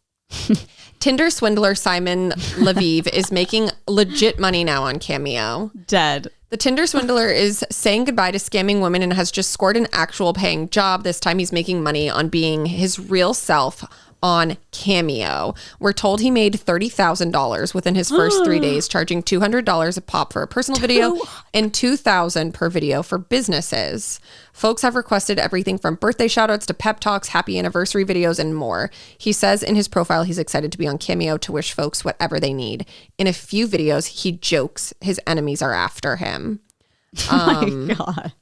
Tinder swindler Simon Leviev is making legit money now on Cameo. Dead. The Tinder swindler is saying goodbye to scamming women and has just scored an actual paying job. This time he's making money on being his real self on Cameo. We're told he made $30,000 within his first 3 days, charging $200 a pop for a personal video and $2,000 per video for businesses. Folks have requested everything from birthday shoutouts to pep talks, happy anniversary videos, and more. He says in his profile he's excited to be on Cameo to wish folks whatever they need. In a few videos, he jokes his enemies are after him. Oh my God.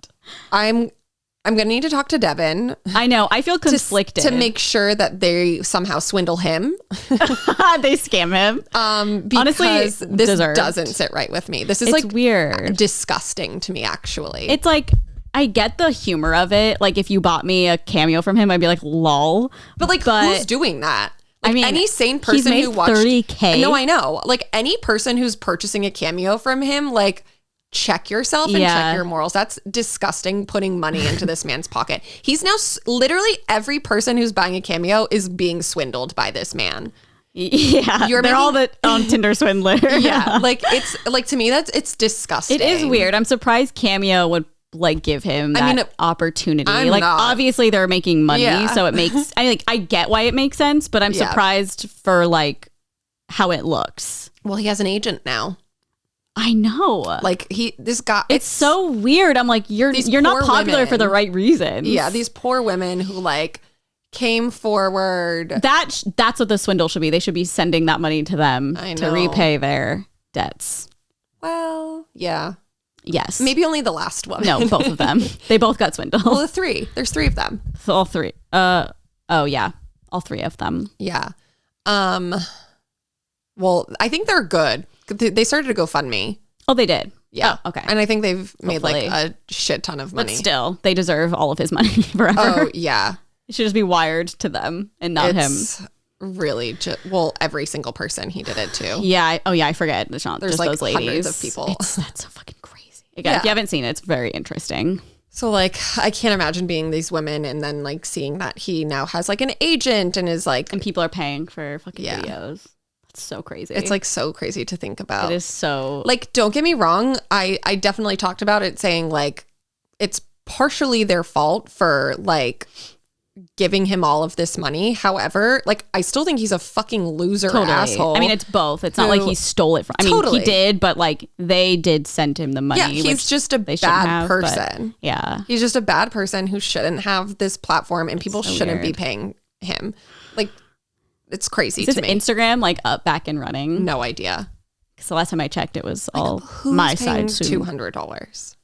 I'm going to need to talk to Devin. I know. I feel conflicted. To make sure that they somehow swindle him. They scam him. Because honestly, this doesn't sit right with me. This is like weird. Disgusting to me, actually. It's like, I get the humor of it. Like if you bought me a cameo from him, I'd be like, lol. But who's doing that? Like, I mean, any sane person who watched $30K. No, I know. Like any person who's purchasing a cameo from him, like check yourself and check your morals. That's disgusting, putting money into this man's pocket. He's now literally every person who's buying a cameo is being swindled by this man. Yeah, they're all on Tinder swindler. Yeah, like it's like, to me it's disgusting. It is weird. I'm surprised Cameo would like give him that opportunity. Obviously they're making money, so it makes. I get why it makes sense, but I'm surprised for like how it looks. Well, he has an agent now. I know. Like this guy. It's so weird. I'm like, you're not popular for the right reasons. Yeah, these poor women who like came forward. That's what the swindle should be. They should be sending that money to them to repay their debts. Well, yeah. Yes. Maybe only the last one. No, both of them. They both got swindled. Well, there's 3 of them. So all 3. Oh yeah, all 3 of them. Yeah. Well, I think they're good. They started a GoFundMe. Oh, they did. Yeah. Oh, okay. And I think they've made Hopefully. like a shit ton of money. But still, they deserve all of his money forever. Oh, yeah. It should just be wired to them and not him. Really well, every single person he did it to. Yeah. I forget. It's not There's just like those ladies. hundreds of people. That's so fucking crazy. Again, if you haven't seen it, it's very interesting. So like, I can't imagine being these women and then like seeing that he now has like an agent and is like, and people are paying for fucking videos. That's so crazy. It's like so crazy to think about. It is so like, don't get me wrong. I definitely talked about it saying like, it's partially their fault for like giving him all of this money. However, like I still think he's a fucking loser asshole. I mean, it's both. It's not like he stole it from. I mean, he did, but like they did send him the money. Yeah, he's just a bad person. Yeah, he's just a bad person who shouldn't have this platform, and people shouldn't be paying him. Like, it's crazy. Is his Instagram like up, back, and running? No idea. So last time I checked, it was like, all my side. $200.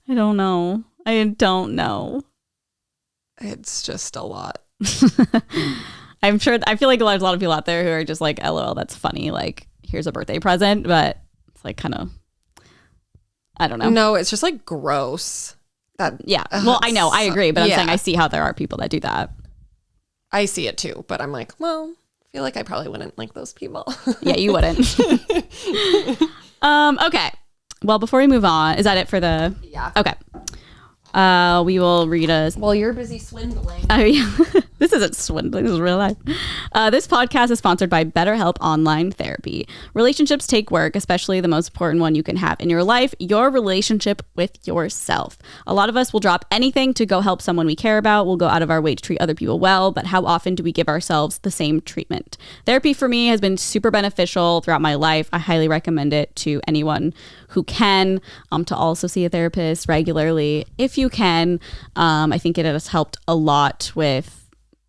I don't know. It's just a lot. I'm sure. I feel like there's a lot of people out there who are just like, LOL, that's funny. Like, here's a birthday present, but it's like kind of, I don't know. No, it's just like gross. Well, I know, I agree, but I'm saying I see how there are people that do that. I see it too, but I'm like, well, I feel like I probably wouldn't like those people. Yeah, you wouldn't. Okay. Well, before we move on, is that it for the? Yeah. Okay. We will read a. Well, you're busy swindling. Oh yeah. This isn't swindling. This is real life. This podcast is sponsored by BetterHelp Online Therapy. Relationships take work, especially the most important one you can have in your life, your relationship with yourself. A lot of us will drop anything to go help someone we care about. We'll go out of our way to treat other people well, but how often do we give ourselves the same treatment? Therapy for me has been super beneficial throughout my life. I highly recommend it to anyone who can, to also see a therapist regularly if you can. I think it has helped a lot with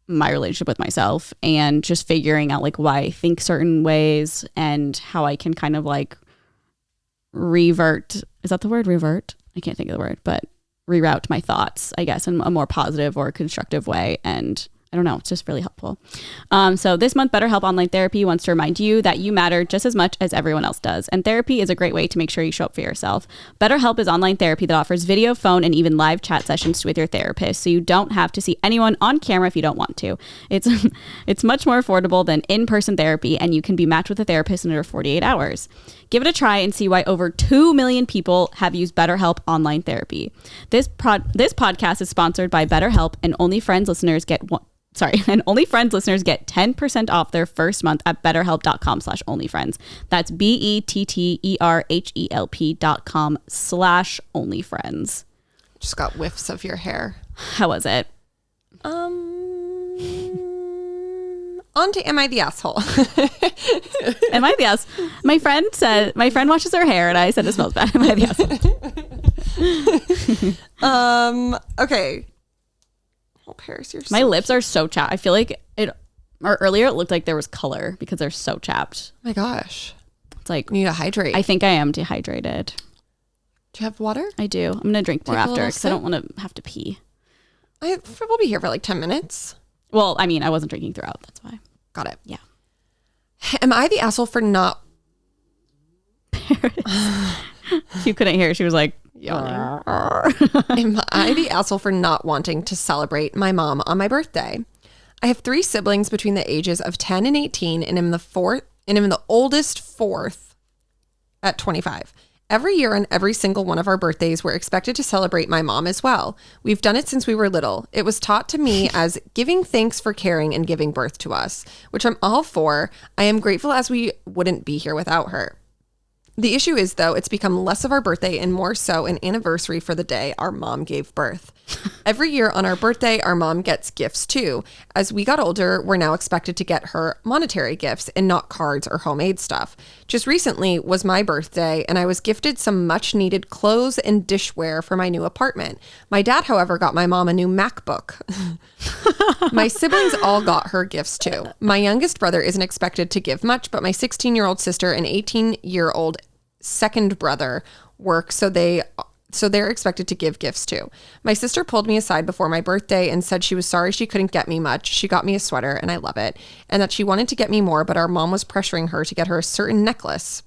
my relationship with myself and just figuring out like why I think certain ways and how I can kind of like revert. Is that the word? Revert? I can't think of the word, but reroute my thoughts, I guess, in a more positive or constructive way. And I don't know, it's just really helpful. So this month, BetterHelp Online Therapy wants to remind you that you matter just as much as everyone else does. And therapy is a great way to make sure you show up for yourself. BetterHelp is online therapy that offers video, phone, and even live chat sessions with your therapist. So you don't have to see anyone on camera if you don't want to. It's much more affordable than in-person therapy, and you can be matched with a therapist in under 48 hours. Give it a try and see why over 2 million people have used BetterHelp Online Therapy. This podcast is sponsored by BetterHelp, and OnlyFriends listeners get 10% off their first month at betterhelp.com/onlyfriends. That's BETTERHELP.com/onlyfriends. Just got whiffs of your hair. How was it? On to Am I the Asshole? Am I the ass? My friend washes her hair and I said it smells bad. Am I the asshole? Okay. Oh, Paris, you're my lips are so chapped. I feel like earlier it looked like there was color because they're so chapped. Oh my gosh. It's like, you need to hydrate. I think I am dehydrated. Do you have water? I do. I'm going to drink more after because I don't want to have to pee. We'll be here for like 10 minutes. Well, I mean, I wasn't drinking throughout. That's why. Got it. Yeah. Am I the asshole for not... You couldn't hear. She was like, yawning. Am I the asshole for not wanting to celebrate my mom on my birthday? I have 3 siblings between the ages of 10 and 18, and I'm the oldest fourth at 25. Every year on every single one of our birthdays, we're expected to celebrate my mom as well. We've done it since we were little. It was taught to me as giving thanks for caring and giving birth to us, which I'm all for. I am grateful as we wouldn't be here without her. The issue is, though, it's become less of our birthday and more so an anniversary for the day our mom gave birth. Every year on our birthday, our mom gets gifts too. As we got older, we're now expected to get her monetary gifts and not cards or homemade stuff. Just recently was my birthday, and I was gifted some much needed clothes and dishware for my new apartment. My dad, however, got my mom a new MacBook. My siblings all got her gifts too. My youngest brother isn't expected to give much, but my 16-year-old sister and 18-year-old second brother work, so they're expected to give gifts too. My sister pulled me aside before my birthday and said she was sorry she couldn't get me much. She got me a sweater, and I love it, and that she wanted to get me more, but our mom was pressuring her to get her a certain necklace.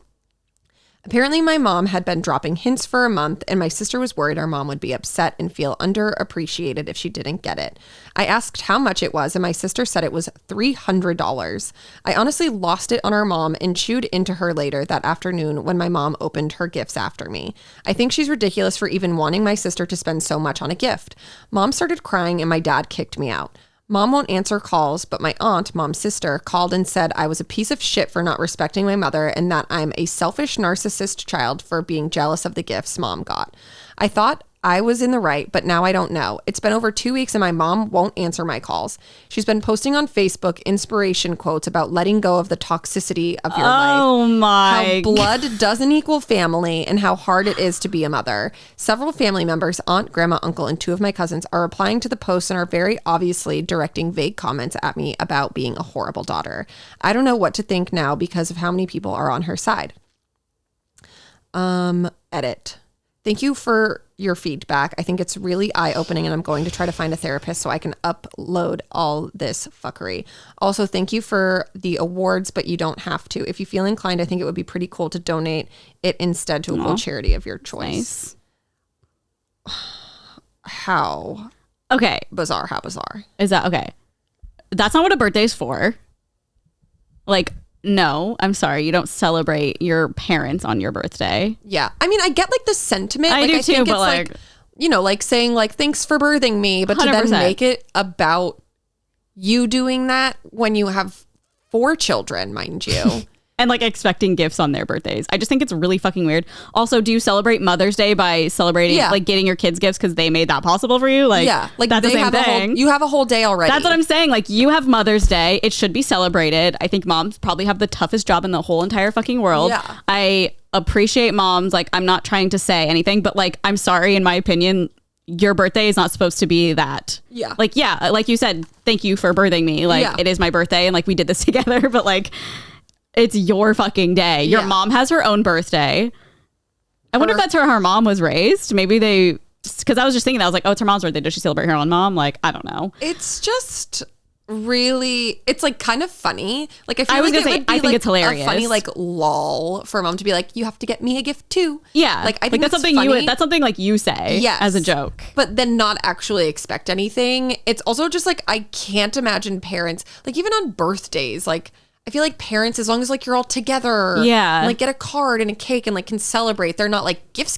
Apparently, my mom had been dropping hints for a month, and my sister was worried our mom would be upset and feel underappreciated if she didn't get it. I asked how much it was, and my sister said it was $300. I honestly lost it on our mom and chewed into her later that afternoon when my mom opened her gifts after me. I think she's ridiculous for even wanting my sister to spend so much on a gift. Mom started crying, and my dad kicked me out. Mom won't answer calls, but my aunt, mom's sister, called and said I was a piece of shit for not respecting my mother and that I'm a selfish narcissist child for being jealous of the gifts mom got. I thought I was in the right, but now I don't know. It's been over 2 weeks and my mom won't answer my calls. She's been posting on Facebook inspiration quotes about letting go of the toxicity of your life. Oh my. How blood doesn't equal family and how hard it is to be a mother. Several family members, aunt, grandma, uncle, and 2 of my cousins are replying to the posts and are very obviously directing vague comments at me about being a horrible daughter. I don't know what to think now because of how many people are on her side. Edit. Thank you for your feedback. I think it's really eye-opening, and I'm going to try to find a therapist so I can upload all this fuckery. Also, thank you for the awards, but you don't have to. If you feel inclined, I think it would be pretty cool to donate it instead to a cool charity of your choice. Nice. How? Okay. Bizarre. How bizarre. Is that okay? That's not what a birthday's for. Like, no, I'm sorry. You don't celebrate your parents on your birthday. Yeah. I mean, I get like the sentiment. I like, do I too, think but it's like, you know, like saying like, thanks for birthing me, but 100%. To then make it about you doing that when you have 4 children, mind you. And like expecting gifts on their birthdays. I just think it's really fucking weird. Also, do you celebrate Mother's Day by celebrating, like getting your kids gifts because they made that possible for you? Like, yeah, like that's the same thing. You have a whole day already. That's what I'm saying. Like, you have Mother's Day. It should be celebrated. I think moms probably have the toughest job in the whole entire fucking world. Yeah. I appreciate moms. Like, I'm not trying to say anything, but like, I'm sorry, in my opinion, your birthday is not supposed to be that. Yeah. Like, yeah, like you said, thank you for birthing me. Like, it is my birthday and like we did this together, but like, it's your fucking day. Your mom has her own birthday. I wonder if that's how her mom was raised. Maybe they, because I was just thinking that. I was like, oh, it's her mom's birthday. Does she celebrate her own mom? Like, I don't know. It's just really, it's like kind of funny. Like, I feel I was like gonna say, I think it's hilarious. A funny like lol for a mom to be like, you have to get me a gift too. Yeah. Like, I think that's something funny. that's something like you say as a joke. But then not actually expect anything. It's also just like, I can't imagine parents, like even on birthdays, like, I feel like parents, as long as like you're all together, and, like get a card and a cake and like can celebrate. They're not like gifts.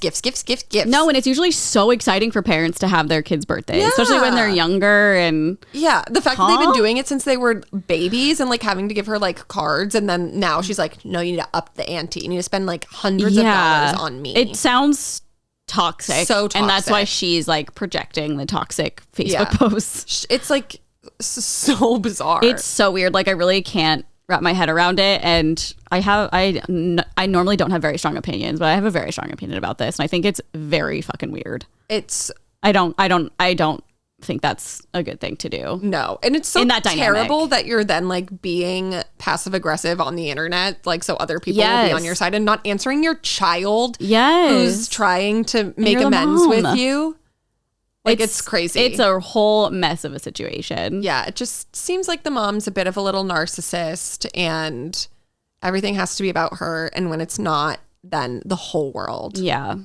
No, and it's usually so exciting for parents to have their kids' birthdays, especially when they're younger. And the fact that they've been doing it since they were babies and like having to give her like cards, and then now she's like, no, you need to up the ante. You need to spend like hundreds of dollars on me. It sounds toxic, so toxic, and that's why she's like projecting the toxic Facebook posts. It's like so bizarre. It's so weird. Like, I really can't wrap my head around it, and I normally don't have very strong opinions, but I have a very strong opinion about this, and I think it's very fucking weird. I don't think that's a good thing to do. No, and it's so terrible that you're then like being passive aggressive on the internet, like so other people will be on your side and not answering your child who's trying to make amends with you. Like, it's crazy. It's a whole mess of a situation. Yeah, it just seems like the mom's a bit of a little narcissist and everything has to be about her. And when it's not, then the whole world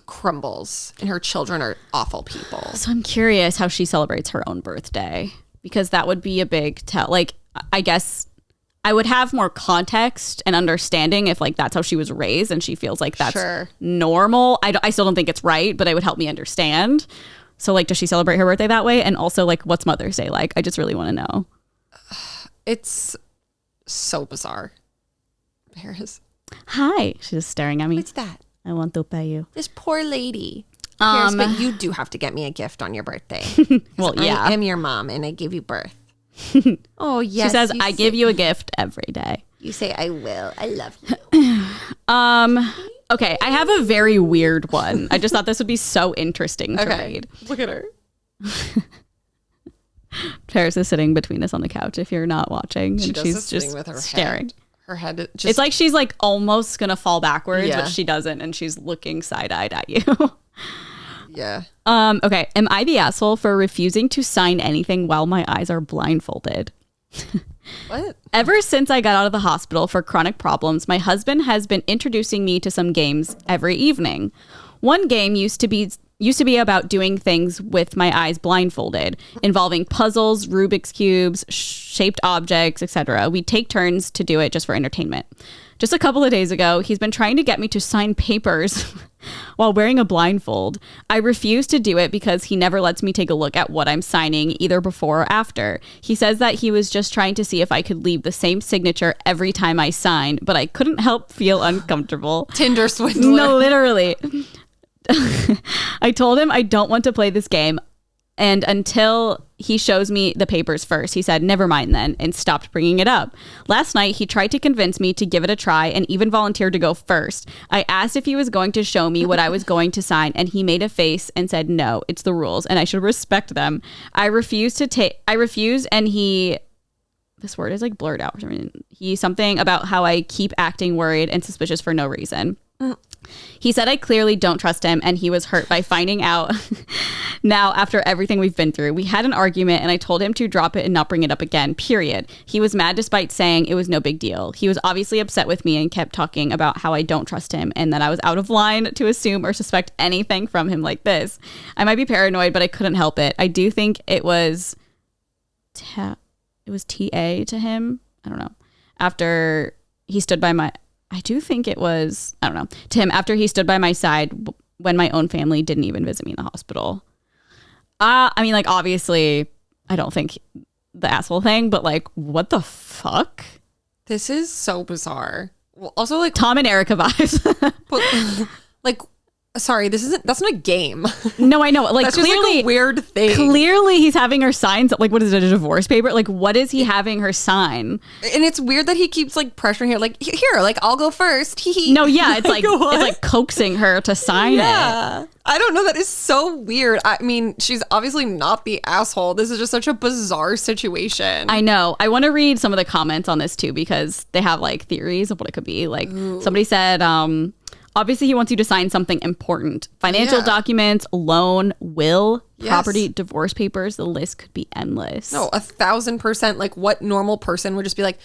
crumbles and her children are awful people. So I'm curious how she celebrates her own birthday, because that would be a big tell. Like, I guess I would have more context and understanding if like that's how she was raised and she feels like that's normal. I still don't think it's right, but it would help me understand. So, like, does she celebrate her birthday that way? And also, like, what's Mother's Day like? I just really want to know. It's so bizarre. Paris. Hi. She's just staring at me. What's that? I want to pay you. This poor lady. Paris, but you do have to get me a gift on your birthday. Well, yeah. I am your mom and I give you birth. Oh, yes. She says, I give you a gift every day. You say, I will. I love you. Okay, I have a very weird one. I just thought this would be so interesting to read. Look at her. Paris is sitting between us on the couch if you're not watching. And she's just with her staring. Her head just... It's like she's like almost gonna fall backwards, Yeah. but she doesn't, and she's looking side-eyed at you. Yeah. Okay. Am I the asshole for refusing to sign anything while my eyes are blindfolded? What? Ever since I got out of the hospital for chronic problems, my husband has been introducing me to some games every evening. One game used to be about doing things with my eyes blindfolded, involving puzzles, Rubik's cubes, shaped objects, etc. We take turns to do it just for entertainment. Just a couple of days ago, he's been trying to get me to sign papers while wearing a blindfold. I refuse to do it because he never lets me take a look at what I'm signing, either before or after. He says that he was just trying to see if I could leave the same signature every time I signed, but I couldn't help feel uncomfortable. Tinder swindler. No, literally. I told him I don't want to play this game, and until he shows me the papers first, he said, never mind then, and stopped bringing it up. Last night, he tried to convince me to give it a try and even volunteered to go first. I asked if he was going to show me what I was going to sign, and he made a face and said, no, it's the rules, and I should respect them. I refused, and this word is like blurred out for some reason. He something about how I keep acting worried and suspicious for no reason. He said I clearly don't trust him, and he was hurt by finding out now after everything we've been through. We had an argument, and I told him to drop it and not bring it up again, period. He was mad despite saying it was no big deal. He was obviously upset with me and kept talking about how I don't trust him and that I was out of line to assume or suspect anything from him like this. I might be paranoid, but I couldn't help it. I do think it was TA to him. I don't know. After he stood by my... I do think it was, I don't know, to him after he stood by my side when my own family didn't even visit me in the hospital. I mean, like, obviously, I don't think the asshole thing, but like, what the fuck? This is so bizarre. Well, also, like, Tom and Erica vibes. but, like, sorry, that's not a game. No, I know. Like, That's clearly, just like a weird thing. Clearly, he's having her sign, like, what is it, a divorce paper? Like, what is he having her sign? And it's weird that he keeps like pressuring her, like, here, like, I'll go first. No, yeah, it's like what? it's like coaxing her to sign it. Yeah. I don't know. That is so weird. I mean, she's obviously not the asshole. This is just such a bizarre situation. I know. I want to read some of the comments on this too, because they have like theories of what it could be. Like, somebody said, obviously, he wants you to sign something important. Financial documents, loan, will, property, divorce papers. The list could be endless. No, 1,000%. Like, what normal person would just be like,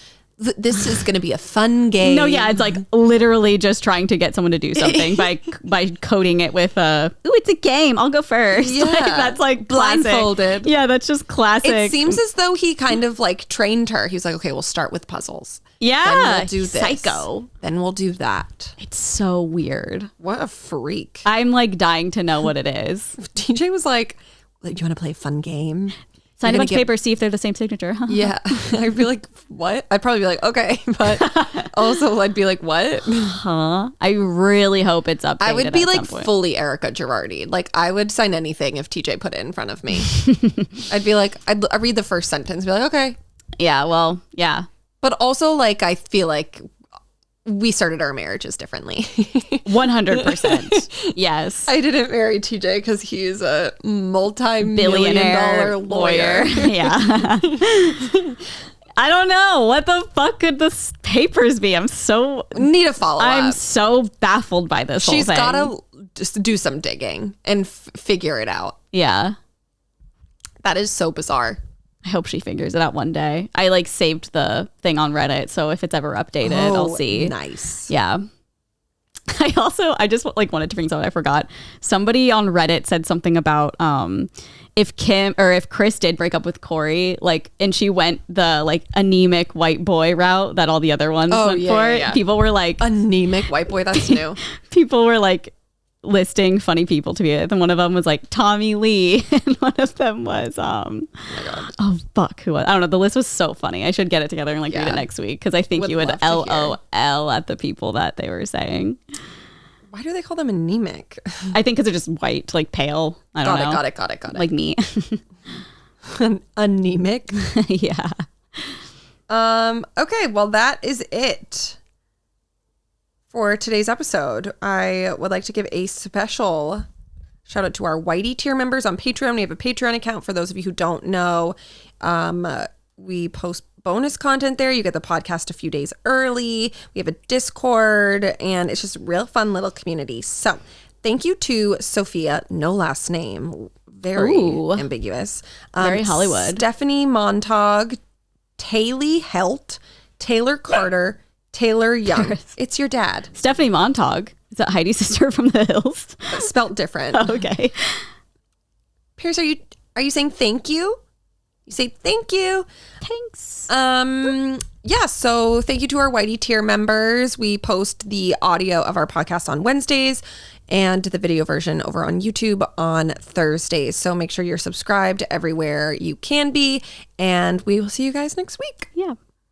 this is going to be a fun game. No, yeah, it's like literally just trying to get someone to do something by coding it with ooh, it's a game. I'll go first. Yeah. Like, that's like blindfolded. Classic. Yeah, that's just classic. It seems as though he kind of like trained her. He was like, okay, we'll start with puzzles. Yeah. Then we'll do this. Psycho. Then we'll do that. It's so weird. What a freak. I'm like dying to know what it is. TJ was like, do you want to play a fun game? Sign a bunch of papers, see if they're the same signature. Yeah. I'd be like, what? I'd probably be like, okay. But also I'd be like, what? Huh? I really hope it's updated. I would be at like some point. fully Erica Girardi. Like, I would sign anything if TJ put it in front of me. I'd be like, I'd read the first sentence, be like, okay. Yeah, well, yeah. But also, like, I feel like we started our marriages differently. 100%. Yes. I didn't marry TJ because he's a multi-billionaire lawyer. Yeah. I don't know. What the fuck could the papers be? Need a follow-up. I'm so baffled by this She's whole thing. got to just do some digging and figure it out. Yeah. That is so bizarre. I hope she figures it out one day. I like saved the thing on Reddit, so if it's ever updated, I'll see. Nice. Yeah. I just like wanted to bring something I forgot. Somebody on Reddit said something about if Chris did break up with Corey, like, and she went the like anemic white boy route that all the other ones went for. Yeah. People were like anemic white boy. That's new. People were like listing funny people to be with, and one of them was like Tommy Lee, and one of them was oh fuck, who was, I don't know. The list was so funny. I should get it together and like read it next week, because I think you would LOL at the people that they were saying. Why do they call them anemic? I think because they're just white, like pale. I don't know. Got it. Like me. Anemic. Yeah. Okay, well, that is it for today's episode. I would like to give a special shout out to our Whitey tier members on Patreon. We have a Patreon account. For those of you who don't know, we post bonus content there. You get the podcast a few days early. We have a Discord, and it's just a real fun little community. So thank you to Sophia, no last name, very ambiguous. Very Hollywood. Stephanie Montag, Taylor Helt, Taylor Carter, Taylor Young. It's your dad. Stephanie Montag. Is that Heidi's sister from the hills? Spelt different. Oh, okay. Pierce, are you saying thank you? You say thank you. Thanks. Yeah, so thank you to our Whitey tier members. We post the audio of our podcast on Wednesdays and the video version over on YouTube on Thursdays. So make sure you're subscribed everywhere you can be, and we will see you guys next week. Yeah.